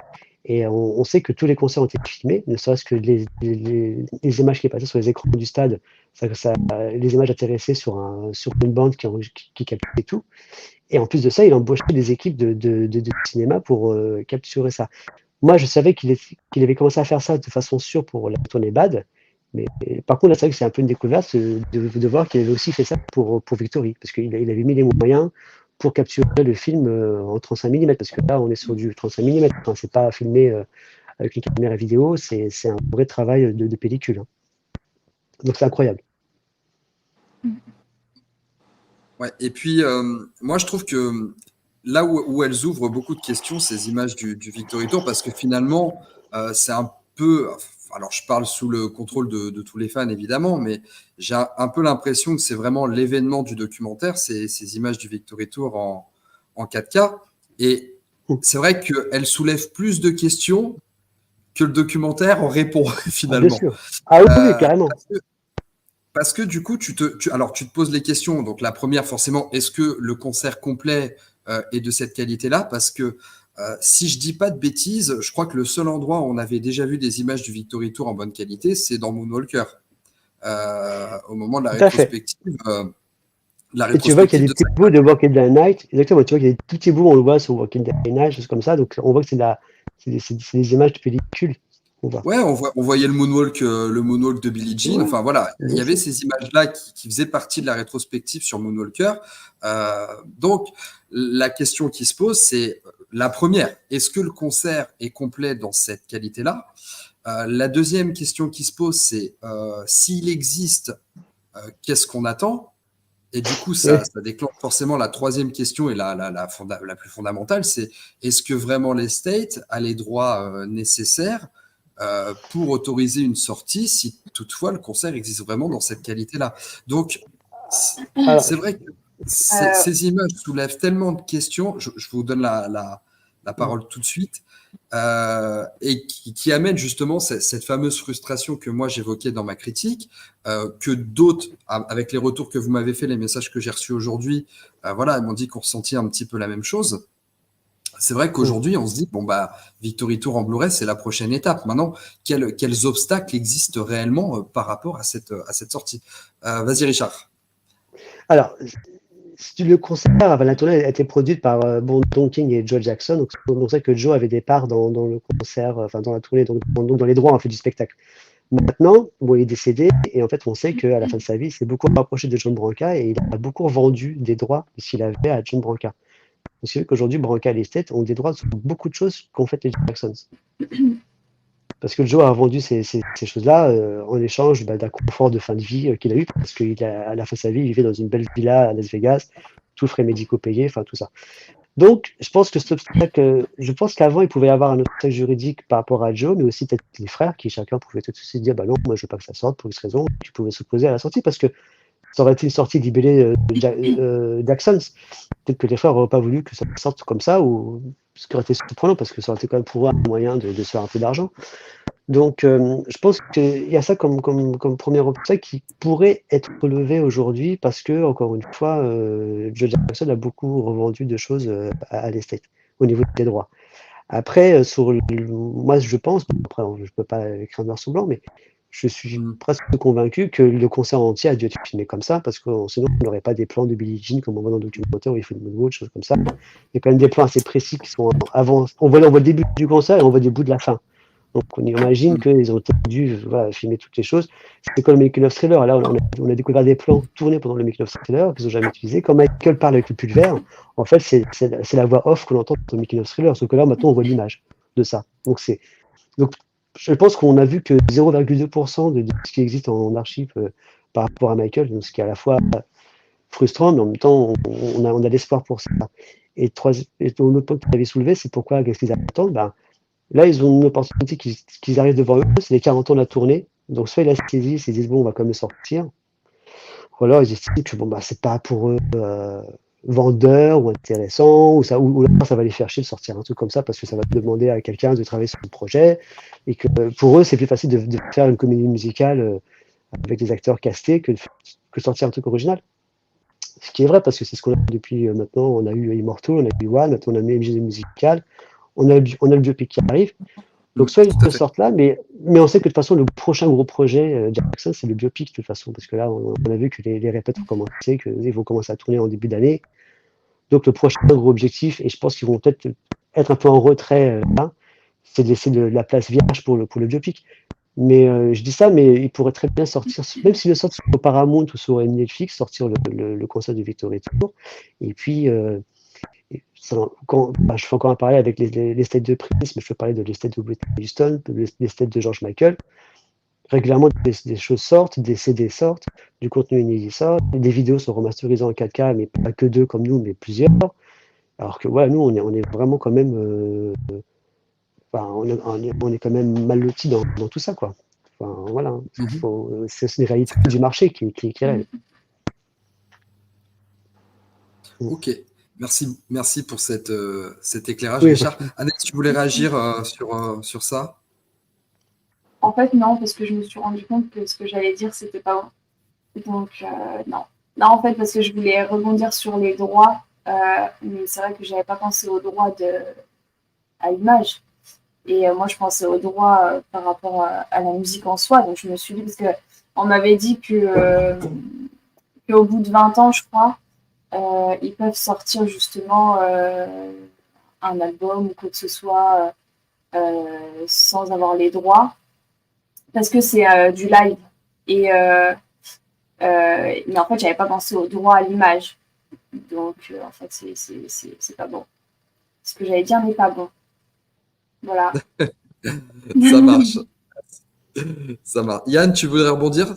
Et on sait que tous les concerts ont été filmés, ne serait-ce que les images qui passaient sur les écrans du stade, les images atterrissaient sur une bande qui captait tout. Et en plus de ça, il embauchait des équipes de cinéma pour capturer ça. Moi, je savais qu'il avait commencé à faire ça de façon sûre pour la tournée Bad. Mais par contre, là, c'est vrai que c'est un peu une découverte de voir qu'il avait aussi fait ça pour Victory. Parce qu'il avait mis les moyens pour capturer le film en 35 mm. Parce que là, on est sur du 35 mm. Enfin, c'est pas filmé avec une caméra vidéo. C'est un vrai travail de pellicule. Hein. Donc, c'est incroyable. Ouais, et puis, moi, je trouve que là où elles ouvrent beaucoup de questions, ces images du Victory Tour, parce que finalement, c'est un peu. Alors, je parle sous le contrôle de tous les fans, évidemment, mais j'ai un peu l'impression que c'est vraiment l'événement du documentaire, ces images du Victory Tour en 4K. Et c'est vrai qu'elles soulèvent plus de questions que le documentaire en répond, finalement. Bien sûr. Ah oui, carrément. Parce que du coup, tu te poses les questions. Donc la première, forcément, est-ce que le concert complet est de cette qualité-là? Parce que Si je dis pas de bêtises, je crois que le seul endroit où on avait déjà vu des images du Victory Tour en bonne qualité, c'est dans Moonwalker. Au moment de la Tout à fait. rétrospective, la Et tu vois qu'il y a rétrospective des de petits bouts de Walking Dead Night. Exactement, tu vois qu'il y a des tout petits bouts, on le voit sur Walking Dead Night, choses comme ça. Donc on voit que c'est des images de pellicule. On voit. Ouais, on voyait le moonwalk de Billie Jean. Ouais, Enfin voilà, il y bien avait sûr. ces images-là qui faisaient partie de la rétrospective sur Moonwalker. Donc la question qui se pose, c'est la première, est-ce que le concert est complet dans cette qualité-là? La deuxième question qui se pose, c'est s'il existe, qu'est-ce qu'on attend? Et du coup, Ouais. ça déclenche forcément la troisième question et la plus fondamentale, c'est est-ce que vraiment l'estate a les droits nécessaires pour autoriser une sortie si toutefois le concert existe vraiment dans cette qualité-là? Donc, Alors, c'est vrai que Euh, ces images soulèvent tellement de questions. Je vous donne la parole tout de suite. Et qui amène justement cette fameuse frustration que moi j'évoquais dans ma critique, que d'autres, avec les retours que vous m'avez fait, les messages que j'ai reçus aujourd'hui, voilà, ils m'ont dit qu'on ressentit un petit peu la même chose. C'est vrai qu'aujourd'hui, on se dit, bon, bah, Victory Tour en Blu-ray, c'est la prochaine étape. Maintenant, quels obstacles existent réellement par rapport à cette sortie? Vas-y, Richard. alors, le concert avant la tournée a été produit par Don King et Joe Jackson. Donc, c'est pour ça que Joe avait des parts dans le concert, enfin dans la tournée, donc dans les droits en fait du spectacle. Maintenant, bon, il est décédé et en fait, on sait qu'à la fin de sa vie, il s'est beaucoup rapproché de John Branca et il a beaucoup vendu des droits de ce qu'il avait à John Branca. Donc, c'est vrai qu'aujourd'hui, Branca et les States ont des droits sur beaucoup de choses qu'ont fait les Jacksons. Parce que Joe a vendu ces choses-là en échange d'un confort de fin de vie qu'il a eu, parce qu'à la fin de sa vie, il vivait dans une belle villa à Las Vegas, tous frais médicaux payés, enfin tout ça. Donc, je pense que cet obstacle, je pense qu'avant, il pouvait y avoir un obstacle juridique par rapport à Joe, mais aussi peut-être les frères qui chacun pouvaient tout de suite dire, bah non, moi je veux pas que ça sorte pour X raison, qui pouvaient s'opposer à la sortie, parce que ça aurait été une sortie libellée Jacksons. Peut-être que les frères n'auraient pas voulu que ça sorte comme ça, ou ce qui aurait été surprenant, parce que ça aurait été quand même pour eux un moyen de se faire un peu d'argent. Donc, je pense qu'il y a ça comme premier obstacle qui pourrait être relevé aujourd'hui parce que, encore une fois, Joe Jackson a beaucoup revendu de choses à l'estate au niveau des droits. Après, moi, je pense, après, je ne peux pas écrire noir sur blanc, mais je suis Mm. presque convaincu que le concert entier a dû être filmé comme ça parce que sinon, on n'aurait pas des plans de Billie Jean comme on voit dans le documentaire où il fait le moonwalk, choses comme ça. Il y a quand même des plans assez précis qui sont avant. On voit le début du concert et on voit des bouts de la fin. Donc on imagine Mm. qu'ils ont dû voilà, filmer toutes les choses. C'est comme le making of thriller. Là, on a découvert des plans tournés pendant le making of thriller qu'ils n'ont jamais utilisés. Quand Michael parle avec le pulvaire, en fait, c'est la voix off qu'on entend dans le making of thriller. Sauf que là, maintenant, on voit l'image de ça. Donc je pense qu'on a vu que 0,2% de ce qui existe en archive par rapport à Michael, donc ce qui est à la fois frustrant, mais en même temps, on a l'espoir pour ça. Et ton autre point que tu avais soulevé, c'est pourquoi, qu'est-ce qu'ils attendent là, ils ont une opportunité qu'ils arrivent devant eux, c'est les 40 ans de la tournée. Donc, soit ils la saisissent, ils disent, bon, on va quand même sortir. Ou alors, ils estiment que, bon, bah, c'est pas pour eux vendeur ou intéressant, ou là, ça va les faire chier de sortir un truc comme ça parce que ça va demander à quelqu'un de travailler sur le projet. Et que pour eux, c'est plus facile de faire une comédie musicale avec des acteurs castés que sortir un truc original. Ce qui est vrai parce que c'est ce qu'on a depuis maintenant. On a eu Immortal, on a eu One, maintenant on a mis MJ musical, on a le biopic qui arrive. Donc, soit ils Tout à le fait. sortent là, mais on sait que de toute façon, le prochain gros projet Jackson, c'est le biopic de toute façon, parce que là, on a vu que les répètes ont commencé, qu'ils vont commencer à tourner en début d'année. Donc, le prochain gros objectif, et je pense qu'ils vont peut-être être un peu en retrait là, c'est de laisser de la place vierge pour le biopic. Mais je dis ça, mais ils pourraient très bien sortir, même s'ils le sortent sur Paramount ou sur Netflix, sortir le concert du Victory Tour. Et puis, je fais encore un parallèle avec les states de Prince, mais je peux parler de l'estate de Whitney Houston, de l'estate de George Michael. Régulièrement, des choses sortent, des CD sortent, du contenu inédit sort, des vidéos sont remasterisées en 4K, mais pas que deux comme nous, mais plusieurs. Alors que voilà, nous, on est vraiment quand même, on est quand même mal lotis dans tout ça, quoi. Enfin, voilà, Mhm. c'est une réalité du marché qui est réelle. Ok, merci pour cet éclairage, Oui, Richard. Anaïs, tu voulais réagir sur ça? En fait, non, parce que je me suis rendu compte que ce que j'allais dire, c'était pas bon. Donc, non. Non, en fait, parce que je voulais rebondir sur les droits. Mais c'est vrai que j'avais pas pensé aux droits à l'image. Et moi, je pensais au droit par rapport à la musique en soi. Donc, je me suis dit, parce qu'on m'avait dit qu'au bout de 20 ans, je crois, ils peuvent sortir justement un album ou quoi que ce soit sans avoir les droits. Parce que c'est du live. Et, mais en fait, j'avais pas pensé au droit à l'image. Donc, en fait, c'est pas bon. Ce que j'allais dire n'est pas bon. Voilà. Ça marche. Ça marche. Yann, tu voudrais rebondir?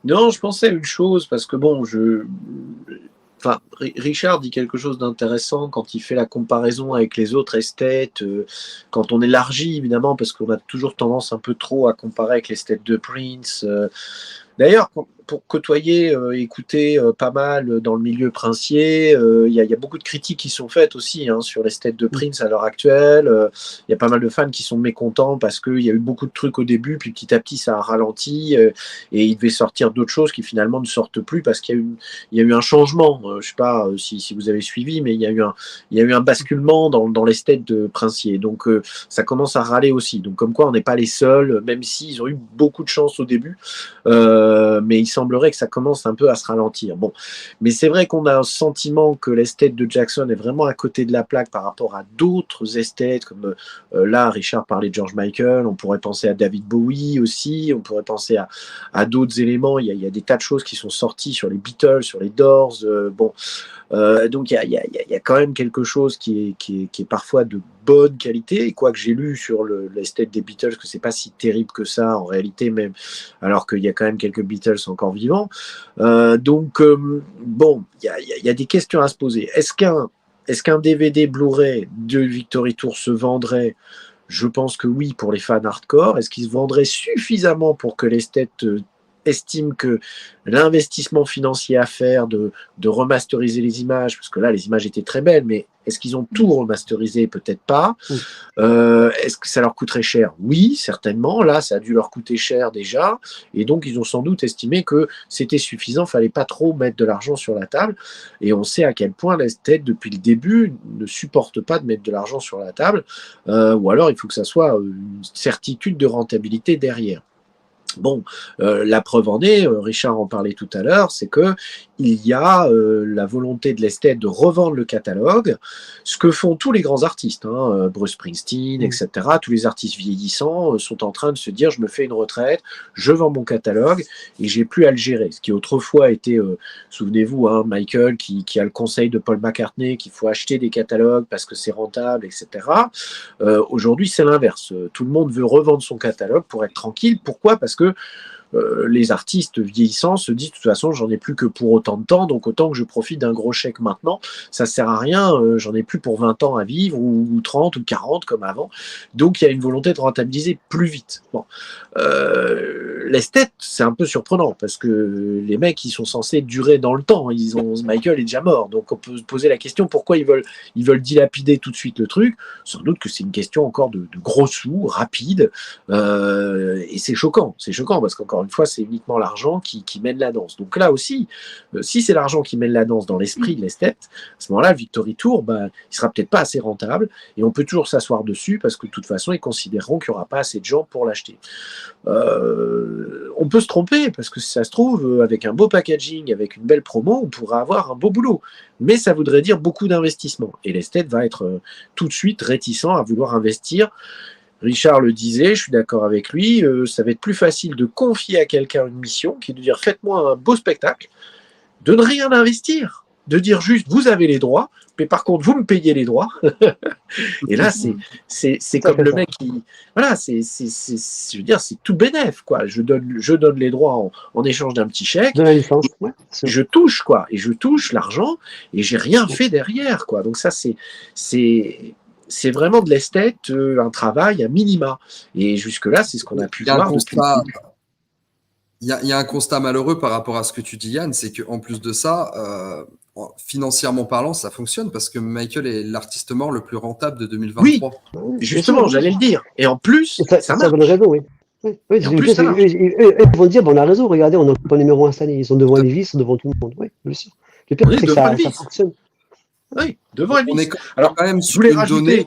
Non, je pensais à une chose, parce que bon, enfin, Richard dit quelque chose d'intéressant quand il fait la comparaison avec les autres esthètes, quand on élargit évidemment, parce qu'on a toujours tendance un peu trop à comparer avec l'esthète de Prince. D'ailleurs, pour côtoyer, écouter pas mal dans le milieu princier, il y a beaucoup de critiques qui sont faites aussi sur l'esthète de Prince à l'heure actuelle. Il y a pas mal de fans qui sont mécontents parce qu'il y a eu beaucoup de trucs au début, puis petit à petit ça a ralenti et il devait sortir d'autres choses qui finalement ne sortent plus parce qu'il y a eu un changement. Je ne sais pas si vous avez suivi, mais il y a eu un basculement dans l'esthète de Princier. Donc ça commence à râler aussi. Donc comme quoi on n'est pas les seuls, même s'ils ont eu beaucoup de chance au début. Mais il semblerait que ça commence un peu à se ralentir. Bon, mais c'est vrai qu'on a un sentiment que l'esthète de Jackson est vraiment à côté de la plaque par rapport à d'autres esthètes, comme là, Richard parlait de George Michael, on pourrait penser à David Bowie aussi, on pourrait penser à d'autres éléments. Il y a des tas de choses qui sont sorties sur les Beatles, sur les Doors. Donc il y a quand même quelque chose qui est parfois de bonne qualité, et quoi que j'ai lu sur l'esthète des Beatles, que c'est pas si terrible que ça en réalité, même alors qu'il y a quand même quelques Beatles encore vivants. Bon, il y a des questions à se poser. Est-ce qu'un DVD Blu-ray de Victory Tour se vendrait? Je pense que oui, pour les fans hardcore. Est-ce qu'il se vendrait suffisamment pour que l'esthète estime que l'investissement financier à faire de remasteriser les images, parce que là les images étaient très belles, mais est-ce qu'ils ont tout remasterisé? Peut-être pas. Est-ce que ça leur coûterait cher? Oui, certainement. Là, ça a dû leur coûter cher déjà, et donc ils ont sans doute estimé que c'était suffisant, fallait pas trop mettre de l'argent sur la table, et on sait à quel point l'esthète depuis le début ne supporte pas de mettre de l'argent sur la table, ou alors il faut que ça soit une certitude de rentabilité derrière. Bon, la preuve en est, Richard en parlait tout à l'heure, c'est que il y a la volonté de l'esthète de revendre le catalogue, ce que font tous les grands artistes, Bruce Springsteen, etc. Tous les artistes vieillissants sont en train de se dire, je me fais une retraite, je vends mon catalogue et j'ai plus à le gérer. Ce qui autrefois était, souvenez-vous, Michael qui a le conseil de Paul McCartney qu'il faut acheter des catalogues parce que c'est rentable, etc. Aujourd'hui, c'est l'inverse. Tout le monde veut revendre son catalogue pour être tranquille. Pourquoi? Parce que les artistes vieillissants se disent de toute façon j'en ai plus que pour autant de temps, donc autant que je profite d'un gros chèque maintenant, ça sert à rien, j'en ai plus pour 20 ans à vivre ou 30 ou 40 comme avant, donc il y a une volonté de rentabiliser plus vite. Bon. L'esthète, c'est un peu surprenant parce que les mecs ils sont censés durer dans le temps, Michael est déjà mort, donc on peut se poser la question pourquoi ils veulent dilapider tout de suite le truc. Sans doute que c'est une question encore de gros sous, rapide, et c'est choquant parce qu'encore une fois, c'est uniquement l'argent qui mène la danse. Donc là aussi, si c'est l'argent qui mène la danse dans l'esprit de l'esthète, à ce moment-là, le Victory Tour, il sera peut-être pas assez rentable et on peut toujours s'asseoir dessus parce que de toute façon, ils considéreront qu'il n'y aura pas assez de gens pour l'acheter. On peut se tromper parce que si ça se trouve, avec un beau packaging, avec une belle promo, on pourra avoir un beau boulot. Mais ça voudrait dire beaucoup d'investissement. Et l'esthète va être tout de suite réticent à vouloir investir. Richard le disait, je suis d'accord avec lui, ça va être plus facile de confier à quelqu'un une mission qui est de dire faites-moi un beau spectacle, de ne rien investir, de dire juste vous avez les droits, mais par contre vous me payez les droits. Et là c'est comme le mec qui, voilà, je veux dire c'est tout bénef quoi. Je donne les droits en échange d'un petit chèque. De la licence. Ouais, je touche quoi, et je touche l'argent et j'ai rien fait derrière quoi. Donc ça c'est vraiment de l'esthète, un travail à minima. Et jusque-là, c'est ce qu'on a pu voir. Il y a un constat malheureux par rapport à ce que tu dis, Yann, c'est qu'en plus de ça, financièrement parlant, ça fonctionne parce que Michael est l'artiste mort le plus rentable de 2023. Oui, justement, j'allais le dire. Et en plus, ça marche. Raison, oui. Oui, en plus, ils vont dire, on a raison, regardez, on n'a pas numéro installé. Ils sont devant les vis, ils sont devant tout le monde. Oui, bien sûr. Le pire, c'est que ça fonctionne. Oui, 2 ans et On demi. est Alors, quand même je sur voulais une rajouter. donnée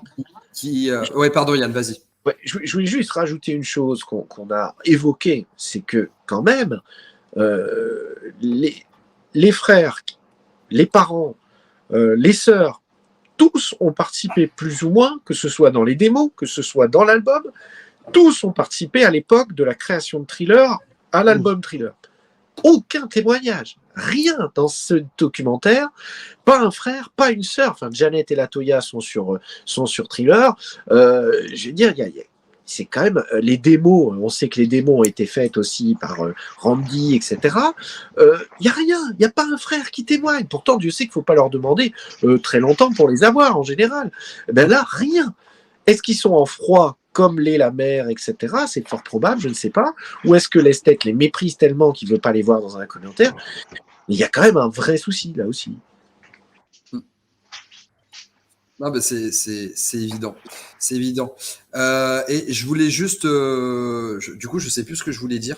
qui. Ouais, pardon, Yann, vas-y. Ouais, je voulais juste rajouter une chose qu'on a évoquée, c'est que quand même, les frères, les parents, les sœurs, tous ont participé plus ou moins, que ce soit dans les démos, que ce soit dans l'album, tous ont participé à l'époque de la création de Thriller à l'album Thriller. Aucun témoignage, rien dans ce documentaire, pas un frère, pas une sœur. Enfin, Janet et Latoya sont sur Thriller. Je veux dire, c'est quand même les démos. On sait que les démos ont été faites aussi par Randy, etc. Il n'y a rien, il n'y a pas un frère qui témoigne. Pourtant, Dieu sait qu'il ne faut pas leur demander très longtemps pour les avoir en général. Ben là, rien. Est-ce qu'ils sont en froid comme l'est la mère, etc. C'est fort probable, je ne sais pas. Ou est-ce que l'esthète les méprise tellement qu'il ne veut pas les voir dans un commentaire? Il y a quand même un vrai souci là aussi. Non, mais c'est évident. C'est évident. Et je voulais juste. Du coup, je sais plus ce que je voulais dire.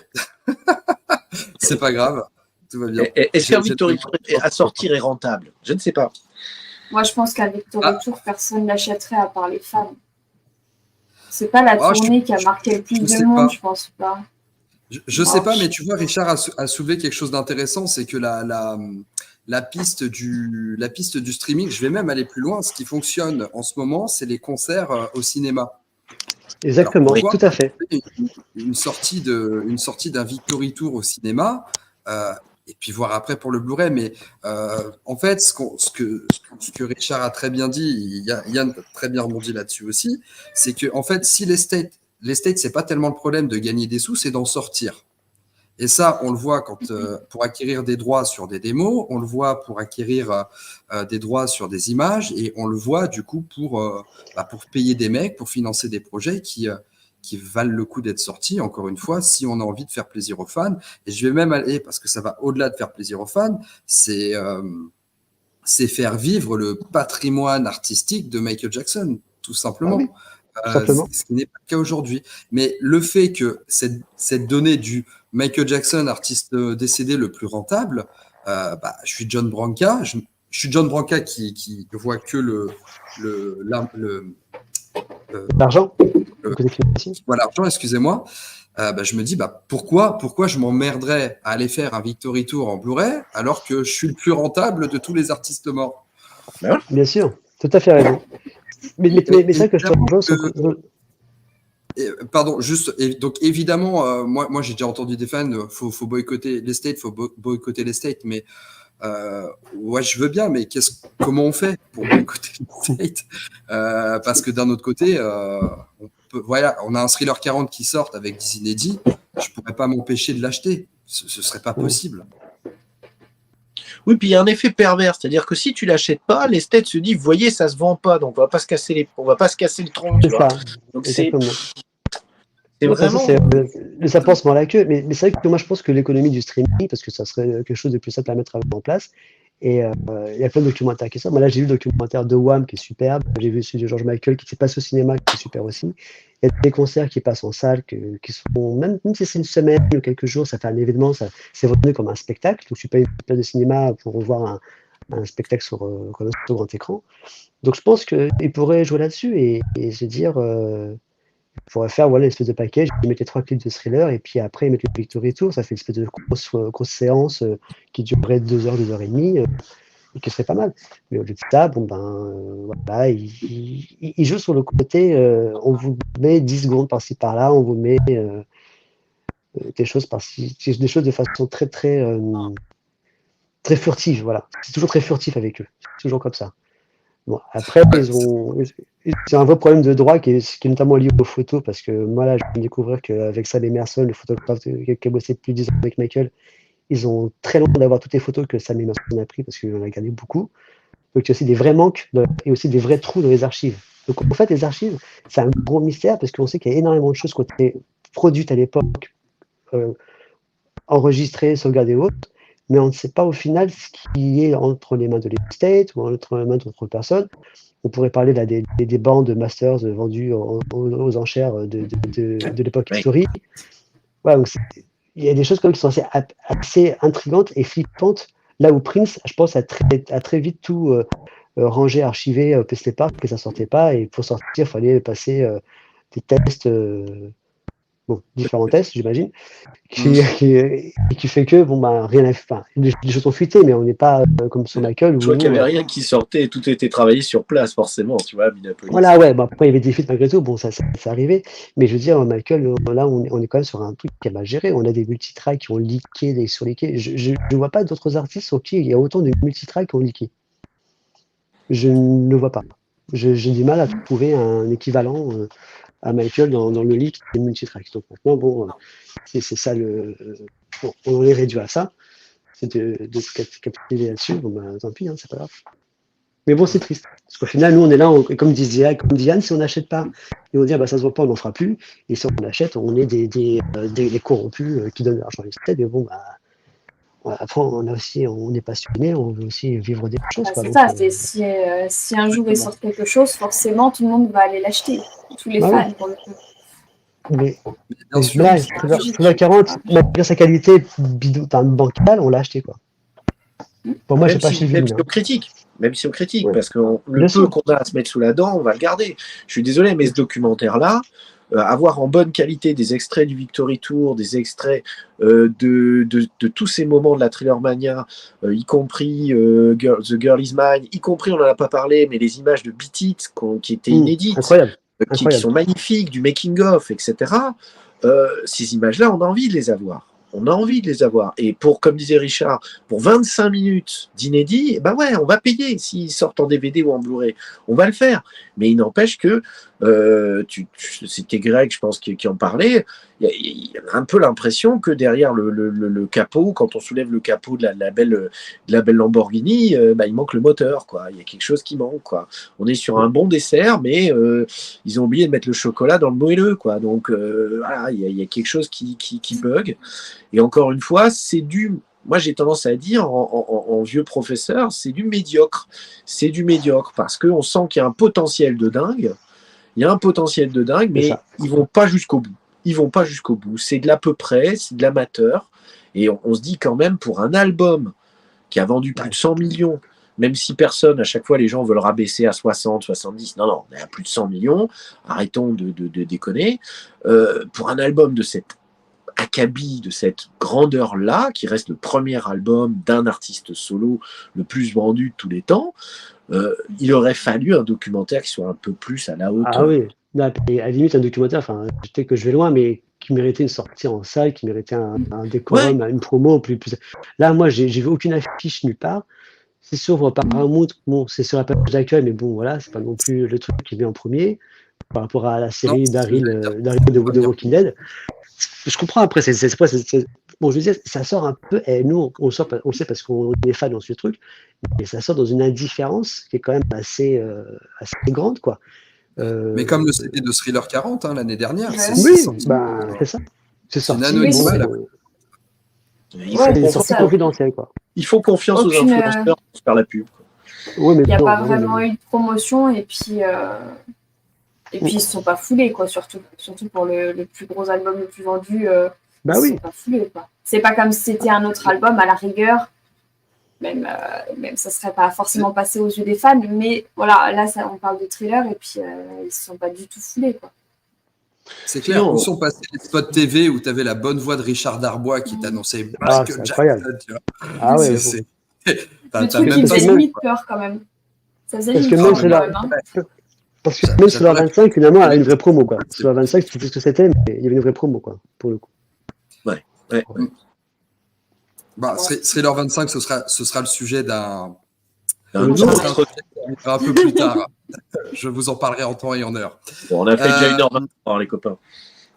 C'est pas grave. Tout va bien. Est-ce qu'un Victory à sortir est rentable? Je ne sais pas. Moi, je pense qu'à Victory Tour, personne n'achèterait à part les femmes. C'est pas la tournée qui a marqué le plus de monde, je pense pas. Je sais pas, mais tu vois, Richard a soulevé quelque chose d'intéressant, c'est que la piste du streaming, je vais même aller plus loin. Ce qui fonctionne en ce moment, c'est les concerts au cinéma. Exactement, Alors, tout à fait. Une sortie d'un Victory Tour au cinéma, et puis voir après pour le Blu-ray. Mais en fait, ce que Richard a très bien dit, Yann a très bien rebondi là-dessus aussi, c'est que en fait, si l'estate, c'est pas tellement le problème de gagner des sous, c'est d'en sortir. Et ça, on le voit pour acquérir des droits sur des démos, on le voit pour acquérir des droits sur des images, et on le voit du coup pour payer des mecs, pour financer des projets qui valent le coup d'être sortis, encore une fois, si on a envie de faire plaisir aux fans. Et je vais même aller, parce que ça va au-delà de faire plaisir aux fans, c'est faire vivre le patrimoine artistique de Michael Jackson, tout simplement. Ah oui. Ce qui n'est pas le cas aujourd'hui. Mais le fait que cette donnée du Michael Jackson, artiste décédé le plus rentable, je suis John Branca. Je suis John Branca qui ne voit que l'argent. Voilà, l'argent, excusez-moi. Je me dis, pourquoi je m'emmerderais à aller faire un Victory Tour en Blu-ray alors que je suis le plus rentable de tous les artistes morts? Bien sûr, tout à fait raison. Mais c'est vrai que je te rejoins. Pardon, donc évidemment, moi j'ai déjà entendu des fans, faut boycotter l'estate, faut boycotter l'estate, mais ouais, je veux bien, mais comment on fait pour boycotter l'estate? Parce que d'un autre côté, on a un Thriller 40 qui sort avec 10 inédits, je pourrais pas m'empêcher de l'acheter, ce serait pas possible. Oui, puis il y a un effet pervers, c'est-à-dire que si tu l'achètes pas, l'esthète se dit, vous voyez, ça se vend pas, donc on va pas se casser le tronc. C'est ça. Donc c'est vraiment. Ça pense dans la queue, mais c'est vrai que moi je pense que l'économie du streaming, parce que ça serait quelque chose de plus simple à mettre en place. Et il y a plein de documentaires qui sortent. Moi là j'ai vu le documentaire de Wham qui est superbe, j'ai vu celui de George Michael qui s'est passé au cinéma qui est super aussi. Il y a des concerts qui passent en salle, qui sont, même si c'est une semaine ou quelques jours, ça fait un événement, c'est retenu comme un spectacle. Donc, je suis pas une place de cinéma pour revoir un spectacle sur grand écran. Donc, je pense qu'il pourrait jouer là-dessus et se dire, il pourrait faire une espèce de package, il mettait 3 clips de Thriller et puis après, il mettait le Victory Tour. Ça fait une espèce de grosse séance qui durerait 2 heures, 2 heures et demie. Et qui serait pas mal. Mais au lieu de ça, voilà, il joue sur le côté, on vous met 10 secondes par-ci par-là, on vous met des choses par-ci, des choses de façon très très furtive, voilà. C'est toujours très furtif avec eux, c'est toujours comme ça. Bon, après, c'est un vrai problème de droit qui est notamment lié aux photos, parce que moi là, je viens de découvrir qu'avec Sam Emerson, le photographe qui a bossé depuis 10 ans avec Michael, ils ont très longtemps d'avoir toutes les photos que Sam Emerson a prises parce qu'il en a gardé beaucoup. Donc il y a aussi des vrais manques et aussi des vrais trous dans les archives. Donc en fait, les archives, c'est un gros mystère parce qu'on sait qu'il y a énormément de choses qui ont été produites à l'époque, enregistrées, sauvegardées et autres, mais on ne sait pas au final ce qui est entre les mains de l'estate ou entre les mains d'autres personnes. On pourrait parler là, des bandes de masters vendues aux enchères de l'époque historique. Ouais, donc il y a des choses comme qui sont assez intrigantes et flippantes, là où Prince, je pense, a très vite tout ranger, archiver PC Park, et ça sortait pas. Et pour sortir, il fallait passer des tests, différents tests, j'imagine, qui fait que, bon, bah, rien n'a enfin, les choses ont fuité, mais on n'est pas comme sur Michael où Je vois qu'il n'y nous, avait rien qui sortait et tout était travaillé sur place, forcément, tu vois, à Minneapolis. voilà, ouais, bah, après, il y avait des fuites malgré tout, bon, ça arrivait, mais je veux dire, Michael, là, on est quand même sur un truc qui est mal géré. On a des multitracks qui ont leaké, des surleakés. Je vois pas d'autres artistes sur qui il y a autant de multitracks qui ont leaké. Je ne le vois pas. J'ai du mal à trouver un équivalent à Michael dans le leak des multitracks. Donc maintenant, bon, c'est ça bon, on est réduit à ça. C'est de capitaliser là-dessus. Bon, bah, tant pis, hein, c'est pas grave. Mais bon, c'est triste. Parce qu'au final, nous, on est là, comme disait Diane, si on n'achète pas, et on dit, bah, ça se voit pas, on n'en fera plus. Et si on achète, on est des corrompus qui donnent de l'argent à l'État. Mais bon, bah, après, on est passionné, on veut aussi vivre des choses. Bah, Quoi. c'est Donc, ça, si un jour il sort quelque chose, forcément tout le monde va aller l'acheter. Tous les bah fans, oui. pour le coup. Mais Bien sûr. là, c'est logique. Streamer 40, malgré sa qualité bancale, on l'a acheté, quoi. Pour moi, j'ai pas acheté le Même vinyle. si on critique, Ouais. parce que le Bien peu sûr. qu'on a à se mettre sous la dent, on va le garder. Je suis désolé, mais ce documentaire-là, avoir en bonne qualité des extraits du Victory Tour, des extraits de tous ces moments de la Thriller Mania, y compris The Girl Is Mine, y compris, on n'en a pas parlé, mais les images de Beat It qui étaient inédites, Incroyable. qui sont magnifiques, du making-of, etc. Ces images-là, on a envie de les avoir. On a envie de les avoir. Et comme disait Richard, pour 25 minutes d'inédit, ben ouais, on va payer s'ils sortent en DVD ou en Blu-ray. On va le faire. Mais il n'empêche que, c'était Greg, je pense, qui en parlait, il y a un peu l'impression que derrière le capot, quand on soulève le capot de la belle Lamborghini, il manque le moteur, quoi. Il y a quelque chose qui manque, quoi. On est sur un bon dessert, mais ils ont oublié de mettre le chocolat dans le moelleux, quoi. Donc, voilà, il y a quelque chose qui bug. Et encore une fois, moi j'ai tendance à dire en vieux professeur, c'est du médiocre. C'est du médiocre parce qu'on sent qu'il y a un potentiel de dingue. Il y a un potentiel de dingue, mais ils vont pas jusqu'au bout. Ils vont pas jusqu'au bout. C'est de l'à peu près, c'est de l'amateur. Et on se dit quand même, pour un album qui a vendu plus de 100 millions, même si personne, à chaque fois, les gens veulent rabaisser à 60, 70, non, on est à plus de 100 millions, arrêtons de déconner. Pour un album de cette acabit, de cette grandeur-là, qui reste le premier album d'un artiste solo le plus vendu de tous les temps, il aurait fallu un documentaire qui soit un peu plus à la hauteur. Ah oui, là, à la limite, un documentaire, enfin, peut-être que je vais loin, mais qui méritait une sortie en salle, qui méritait un décorum, une promo plus. Là, moi, j'ai vu aucune affiche nulle part. C'est sur Paramount, bon, c'est sur la page d'accueil, mais bon, voilà, c'est pas non plus le truc qui est en premier par rapport à la série Daryl de Walking Dead. Je comprends après, bon, je veux dire, ça sort un peu, et nous, on le sait parce qu'on est fan dans ce truc, mais ça sort dans une indifférence qui est quand même assez grande, quoi. Mais comme le CD de Thriller 40 l'année dernière, Ouais. c'est Oui, c'est ça. C'est sorti. anonymat, C'est sorti confidentiel, quoi. Il faut confiance aux influenceurs pour faire la pub. Ouais, mais il n'y a pas vraiment eu de promotion et puis ils ne se sont pas foulés, quoi, surtout pour le plus gros album le plus vendu. Ils ne se sont pas foulés, quoi. C'est pas comme si c'était un autre album, à la rigueur. Même ça ne serait pas forcément passé aux yeux des fans, mais voilà, là on parle de Thriller et puis ils ne se sont pas du tout foulés, quoi. C'est clair, où sont passés les spots TV où tu avais la bonne voix de Richard Darbois qui t'annonçait Michael Jackson. Ah ouais, le truc qui faisait limite peur quand même. Ça faisait limite peur quand même. Parce que même sur la 25, finalement, elle a une vraie promo, quoi. Sur la 25, tu sais ce que c'était, mais il y avait une vraie promo, quoi, pour le coup. Ouais. Bah, Thriller 25, ce sera le sujet d'un un peu plus tard. Je vous en parlerai en temps et en heure. Bon, on a fait déjà 1h20, les copains.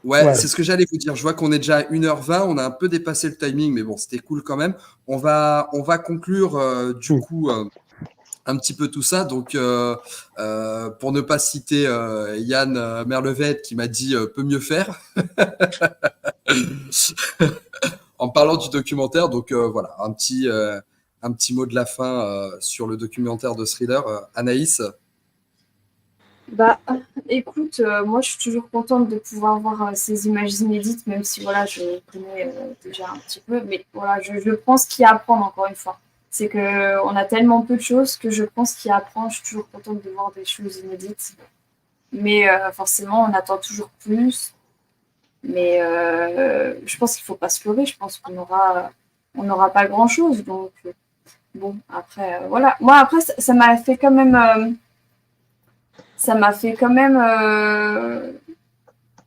Ouais, c'est ce que j'allais vous dire. Je vois qu'on est déjà à 1h20. On a un peu dépassé le timing, mais bon, c'était cool quand même. On va conclure du coup un petit peu tout ça. Donc, pour ne pas citer Yann Merlevet qui m'a dit peut mieux faire en parlant du documentaire. Donc voilà, un petit mot de la fin sur le documentaire de Thriller. Anaïs. Bah, écoute, moi je suis toujours contente de pouvoir voir ces images inédites, même si voilà, je connais déjà un petit peu, mais voilà, je prends ce qu'il y a à apprendre encore une fois. C'est qu'on a tellement peu de choses que je pense qu'y apprend, je suis toujours contente de voir des choses inédites. Mais forcément, on attend toujours plus. Mais je pense qu'il ne faut pas se leurrer. Je pense on n'aura pas grand-chose. Donc, bon, après, voilà. Moi, après, ça m'a fait quand même...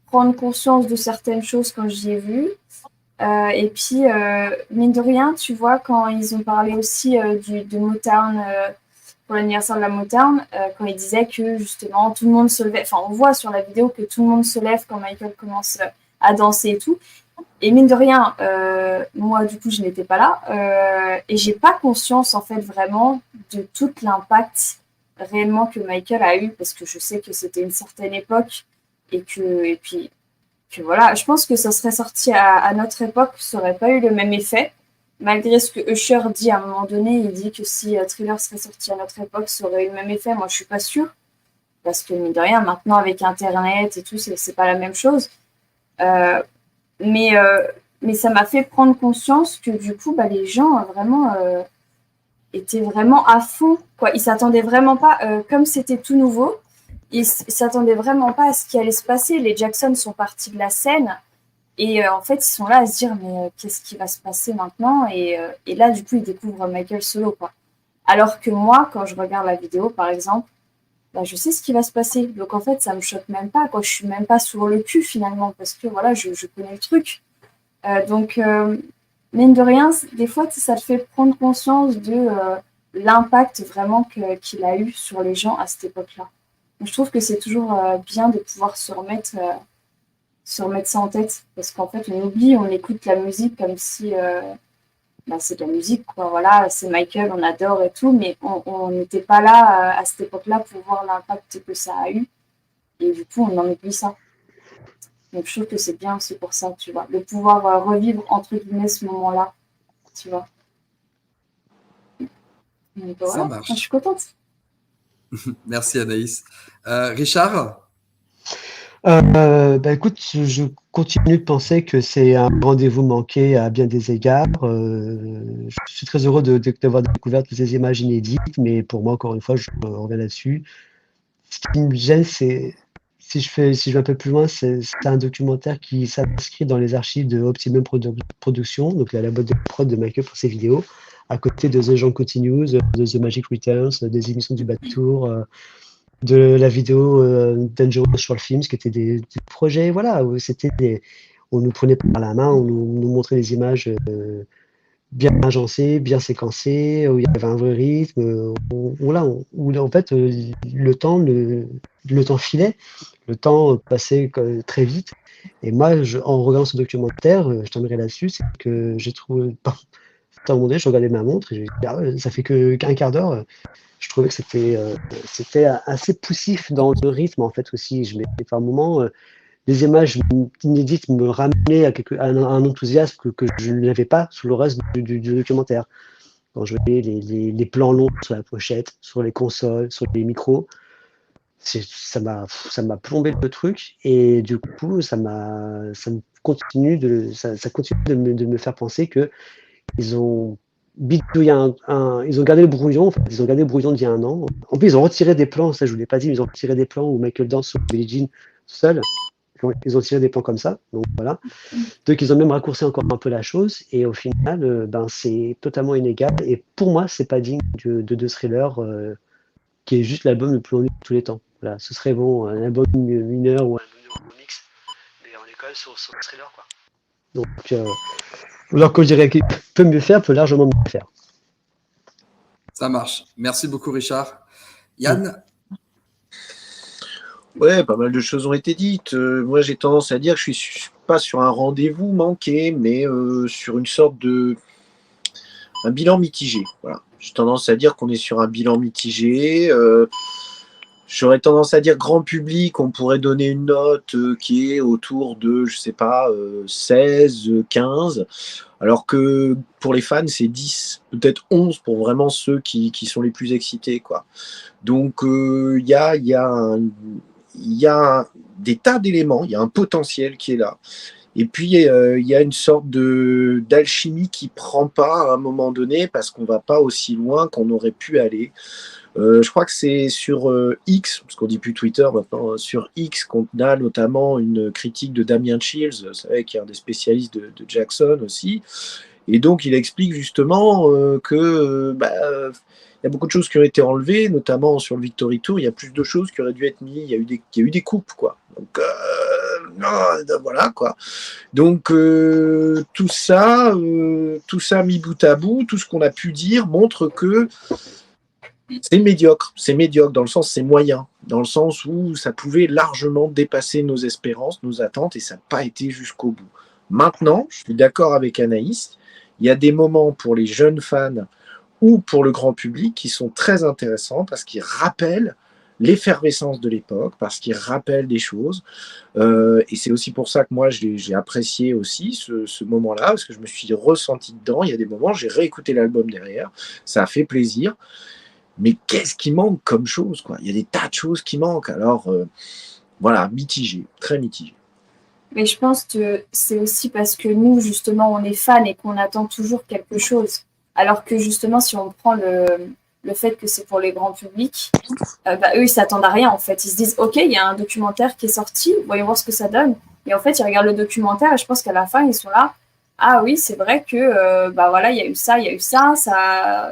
prendre conscience de certaines choses quand j'y ai vu. Et puis, mine de rien, tu vois, quand ils ont parlé aussi de Motown, pour l'anniversaire de la Motown, quand ils disaient que justement tout le monde se levait, enfin on voit sur la vidéo que tout le monde se lève quand Michael commence à danser et tout. Et mine de rien, moi du coup je n'étais pas là et j'ai pas conscience en fait vraiment de tout l'impact réellement que Michael a eu parce que je sais que c'était une certaine époque et puis que voilà, je pense que ça serait sorti à notre époque, ça n'aurait pas eu le même effet. Malgré ce que Usher dit à un moment donné, il dit que si Thriller serait sorti à notre époque, ça aurait eu le même effet. Moi, je suis pas sûre. Parce que, mine de rien, maintenant, avec Internet et tout, c'est pas la même chose. Euh, mais, euh, mais ça m'a fait prendre conscience que, du coup, bah, les gens vraiment étaient vraiment à fond, quoi. Ils s'attendaient vraiment pas, comme c'était tout nouveau, ils s'attendaient vraiment pas à ce qui allait se passer. Les Jackson sont partis de la scène. Et en fait, ils sont là à se dire, mais qu'est-ce qui va se passer maintenant et là, du coup, ils découvrent Michael solo, quoi. Alors que moi, quand je regarde la vidéo, par exemple, bah, je sais ce qui va se passer. Donc, en fait, ça me choque même pas, quoi. Je suis même pas sur le cul, finalement, parce que, voilà, je connais le truc. Donc, mine de rien, des fois, ça te fait prendre conscience de l'impact vraiment qu'il a eu sur les gens à cette époque-là. Donc, je trouve que c'est toujours bien de pouvoir se remettre ça en tête parce qu'en fait on oublie, on écoute la musique comme si bah, c'est de la musique quoi, voilà, c'est Michael, on adore et tout, mais on n'était pas là à cette époque-là pour voir l'impact que ça a eu et du coup on en oublie ça. Donc je trouve que c'est bien aussi pour ça, tu vois, de pouvoir revivre entre guillemets ce moment-là, tu vois. Donc Ça voilà, je suis marche. contente. Merci Anaïs. Richard? Bah écoute, je continue de penser que c'est un rendez-vous manqué à bien des égards. Je suis très heureux d'avoir découvert toutes ces images inédites, mais pour moi, encore une fois, je reviens là-dessus. Ce qui me gêne, c'est si je vais un peu plus loin, c'est un documentaire qui s'inscrit dans les archives de Optimum Productions, donc la boîte de prod de Michael pour ses vidéos, à côté de The John Continues, de The Magic Returns, des émissions du Batour, de la vidéo Dangerous sur le film, ce qui étaient des projets, voilà, où on nous prenait par la main, on nous montrait des images bien agencées, bien séquencées, où il y avait un vrai rythme, voilà, où en fait le temps filait, le temps passait très vite. Et moi, en regardant ce documentaire, je terminerai là-dessus, c'est que j'ai trouvé, à un moment donné, je regardais ma montre et j'ai dit, ah ouais, ça fait qu'un quart d'heure. Je trouvais que c'était assez poussif dans le rythme en fait aussi. Par moment, les images inédites me ramenaient à un enthousiasme que je n'avais pas sous le reste du documentaire. Quand je voyais les plans longs sur la pochette, sur les consoles, sur les micros, ça m'a plombé le truc et du coup ça continue de me faire penser que ils ont bidouillé ils ont gardé le brouillon, en fait, ils ont gardé le brouillon d'il y a un an. En plus, ils ont retiré des plans, ça je vous l'ai pas dit, mais ils ont retiré des plans où Michael danse sur Billie Jean seul. Ils ont tiré des plans comme ça, donc voilà. Donc ils ont même raccourci encore un peu la chose, et au final, ben, c'est totalement inégal. Et pour moi, c'est pas digne de Thriller, qui est juste l'album le plus long de tous les temps. Voilà, ce serait bon, un album mineur ou un mix, mais on est quand même sur Thriller, quoi. Donc, alors que je dirais qu'il peut mieux faire, peut largement mieux faire. Ça marche. Merci beaucoup Richard. Yann? Ouais, pas mal de choses ont été dites. Moi, j'ai tendance à dire que je suis pas sur un rendez-vous manqué, mais sur une sorte un bilan mitigé. Voilà. J'ai tendance à dire qu'on est sur un bilan mitigé. J'aurais tendance à dire grand public, on pourrait donner une note qui est autour de, je sais pas, 16, 15, alors que pour les fans, c'est 10, peut-être 11 pour vraiment ceux qui sont les plus excités, quoi. Donc, il y a des tas d'éléments, il y a un potentiel qui est là. Et puis, il y a une sorte d'alchimie qui prend pas à un moment donné parce qu'on va pas aussi loin qu'on aurait pu aller. Je crois que c'est sur X, parce qu'on dit plus Twitter maintenant, sur X qu'on a notamment une critique de Damien Chills, vous savez, qui est un des spécialistes de Jackson aussi. Et donc, il explique justement il y a beaucoup de choses qui ont été enlevées, notamment sur le Victory Tour. Il y a plus de choses qui auraient dû être mises. Il y a eu des coupes, quoi. Donc, voilà, quoi. Donc, tout ça mis bout à bout, tout ce qu'on a pu dire montre que c'est médiocre. C'est médiocre dans le sens, c'est moyen. Dans le sens où ça pouvait largement dépasser nos espérances, nos attentes, et ça n'a pas été jusqu'au bout. Maintenant, je suis d'accord avec Anaïs, il y a des moments pour les jeunes fans ou pour le grand public qui sont très intéressants parce qu'ils rappellent l'effervescence de l'époque, parce qu'ils rappellent des choses. Et c'est aussi pour ça que moi, j'ai apprécié aussi ce moment-là, parce que je me suis ressenti dedans. Il y a des moments, j'ai réécouté l'album derrière, ça a fait plaisir. Mais qu'est-ce qui manque comme chose, quoi? Il y a des tas de choses qui manquent. Alors, voilà, mitigé, très mitigé. Mais je pense que c'est aussi parce que nous, justement, on est fans et qu'on attend toujours quelque chose. Alors que justement, si on prend le fait que c'est pour les grands publics, eux, ils s'attendent à rien, en fait. Ils se disent, OK, il y a un documentaire qui est sorti, voyons voir ce que ça donne. Et en fait, ils regardent le documentaire et je pense qu'à la fin, ils sont là. Ah oui, c'est vrai que, voilà, il y a eu ça,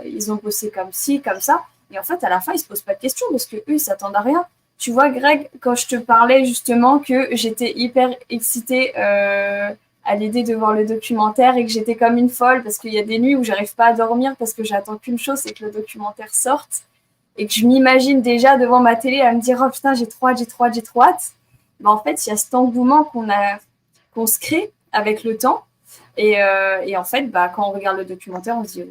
ils ont bossé comme ci, comme ça. Et en fait, à la fin, ils se posent pas de questions parce que eux, ils s'attendent à rien. Tu vois, Greg, quand je te parlais justement que j'étais hyper excitée à l'idée de voir le documentaire et que j'étais comme une folle parce qu'il y a des nuits où j'arrive pas à dormir parce que j'attends qu'une chose, c'est que le documentaire sorte et que je m'imagine déjà devant ma télé à me dire oh putain, j'ai trop hâte. Ben, en fait, il y a cet engouement qu'on se crée avec le temps et en fait, quand on regarde le documentaire, on se dit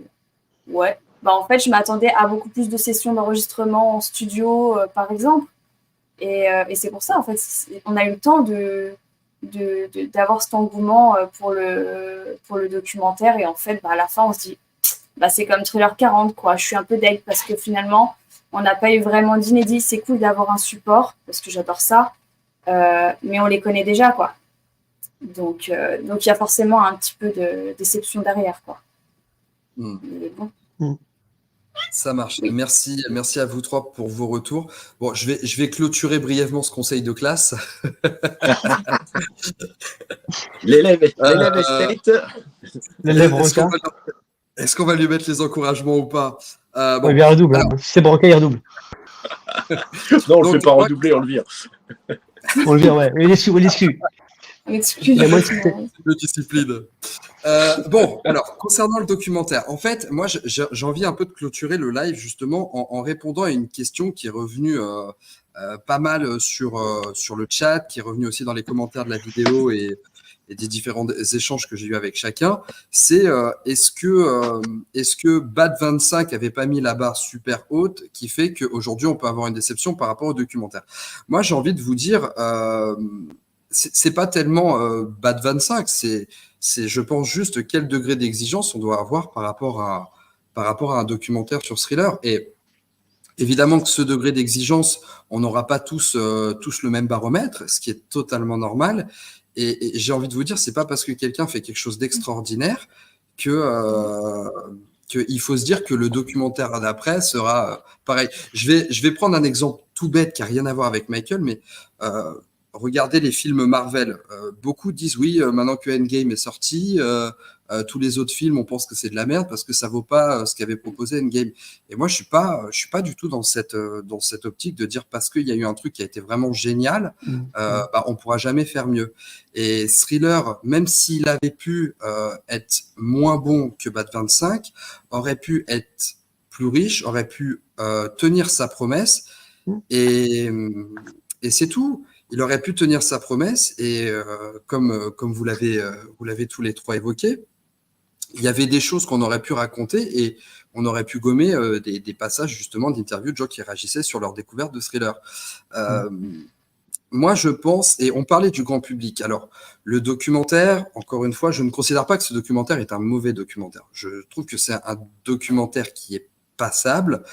ouais. En fait, je m'attendais à beaucoup plus de sessions d'enregistrement en studio, par exemple. Et c'est pour ça, en fait, on a eu le temps d'avoir cet engouement pour le documentaire. Et en fait, à la fin, on se dit, c'est comme Thriller 40, quoi. Je suis un peu deg parce que finalement, on n'a pas eu vraiment d'inédit. C'est cool d'avoir un support parce que j'adore ça. Mais on les connaît déjà, quoi. Donc, il y a forcément un petit peu de déception derrière, quoi. Mais bon. Ça marche. Oui. Merci à vous trois pour vos retours. Bon, je vais clôturer brièvement ce conseil de classe. L'élève estate. L'élève Est-ce Branca. est-ce qu'on va lui mettre les encouragements ou pas? Bon, il redouble. Alors, si c'est Branca, il redouble. Non, on ne le fait pas redoubler, on le vire. On le vire, ouais. Il exclut. De discipline. Bon, alors, concernant le documentaire, en fait, moi, j'ai envie un peu de clôturer le live justement en répondant à une question qui est revenue pas mal sur le chat, qui est revenue aussi dans les commentaires de la vidéo et des différents échanges que j'ai eu avec chacun. C'est est-ce que Bad 25 avait pas mis la barre super haute qui fait qu'aujourd'hui, on peut avoir une déception par rapport au documentaire? Moi, j'ai envie de vous dire, c'est pas tellement Bad 25, c'est je pense juste quel degré d'exigence on doit avoir par rapport à un documentaire sur Thriller. Et évidemment que ce degré d'exigence, on n'aura pas tous le même baromètre, ce qui est totalement normal. Et j'ai envie de vous dire, c'est pas parce que quelqu'un fait quelque chose d'extraordinaire qu'il faut se dire que le documentaire d'après sera pareil. Je vais prendre un exemple tout bête qui a rien à voir avec Michael, mais regardez les films Marvel. Beaucoup disent oui, maintenant que Endgame est sorti, tous les autres films, on pense que c'est de la merde parce que ça vaut pas ce qu'avait proposé Endgame. Et moi, je suis pas du tout dans cette optique de dire parce qu'il y a eu un truc qui a été vraiment génial, on pourra jamais faire mieux. Et Thriller, même s'il avait pu être moins bon que Bad 25, aurait pu être plus riche, aurait pu tenir sa promesse. Et c'est tout. Il aurait pu tenir sa promesse et comme vous l'avez tous les trois évoqué, il y avait des choses qu'on aurait pu raconter et on aurait pu gommer des passages justement d'interviews de gens qui réagissaient sur leur découverte de Thriller. Moi, je pense, et on parlait du grand public. Alors, le documentaire, encore une fois, je ne considère pas que ce documentaire est un mauvais documentaire. Je trouve que c'est un documentaire qui est passable,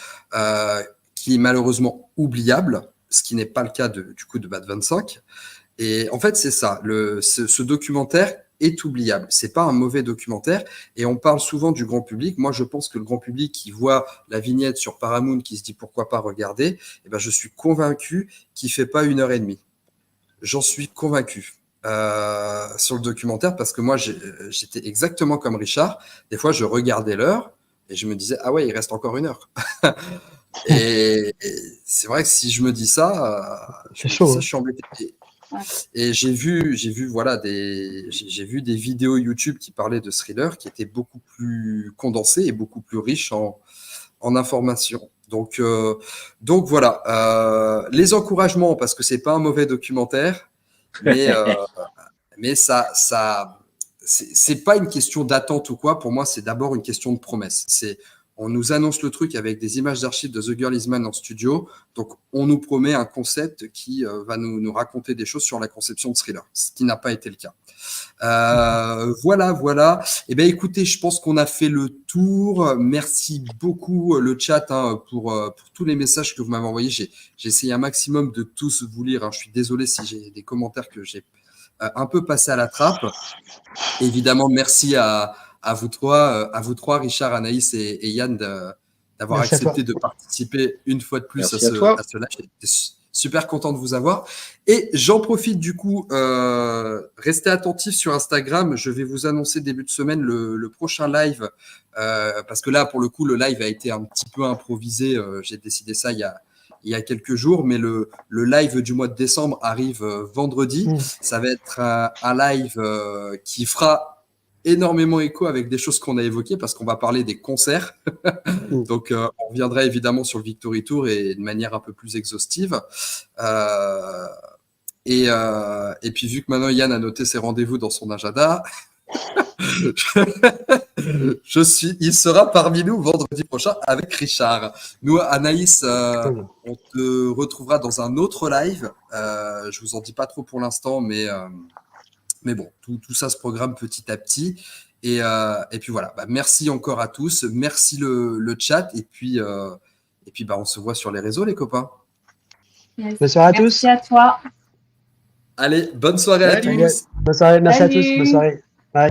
qui est malheureusement oubliable, ce qui n'est pas le cas du coup de Bad 25. Et en fait, c'est ça. Ce documentaire est oubliable. C'est pas un mauvais documentaire. Et on parle souvent du grand public. Moi, je pense que le grand public qui voit la vignette sur Paramount, qui se dit pourquoi pas regarder, eh ben, je suis convaincu qu'il fait pas 1 h 30. J'en suis convaincu. Sur le documentaire, parce que moi, j'étais exactement comme Richard. Des fois, je regardais l'heure et je me disais, ah ouais, il reste encore 1 heure. Et c'est vrai que si je me dis ça, C'est chaud. je suis embêté. Et j'ai vu voilà j'ai vu des vidéos YouTube qui parlaient de Thriller qui étaient beaucoup plus condensées et beaucoup plus riches en informations. Donc voilà, les encouragements parce que c'est pas un mauvais documentaire, mais ça c'est pas une question d'attente ou quoi. Pour moi, c'est d'abord une question de promesse. On nous annonce le truc avec des images d'archives de The Girl Is Man en studio. Donc, on nous promet un concept qui va nous raconter des choses sur la conception de Thriller, ce qui n'a pas été le cas. Voilà. Eh bien, écoutez, je pense qu'on a fait le tour. Merci beaucoup, le chat, pour tous les messages que vous m'avez envoyés. J'ai essayé un maximum de tous vous lire. Je suis désolé si j'ai des commentaires que j'ai un peu passé à la trappe. Évidemment, merci à vous trois, Richard, Anaïs et Yann, d'avoir accepté de participer une fois de plus à ce live. J'étais super content de vous avoir. Et j'en profite du coup, restez attentifs sur Instagram. Je vais vous annoncer début de semaine le prochain live, parce que là, pour le coup, le live a été un petit peu improvisé. J'ai décidé ça il y a quelques jours, mais le live du mois de décembre arrive vendredi. Ça va être un live qui fera énormément écho avec des choses qu'on a évoquées parce qu'on va parler des concerts. Donc, on reviendra évidemment sur le Victory Tour et de manière un peu plus exhaustive. Et puis, vu que maintenant Yann a noté ses rendez-vous dans son agenda, il sera parmi nous vendredi prochain avec Richard. Nous, Anaïs, on te retrouvera dans un autre live. Je vous en dis pas trop pour l'instant, mais bon, tout ça se programme petit à petit. Et puis voilà, merci encore à tous. Merci le chat. Et puis on se voit sur les réseaux, les copains. Yes. Bonne soirée à tous. Merci à toi. Allez, bonne soirée à tous. Bonne soirée, merci à tous. Bonne soirée. Bye.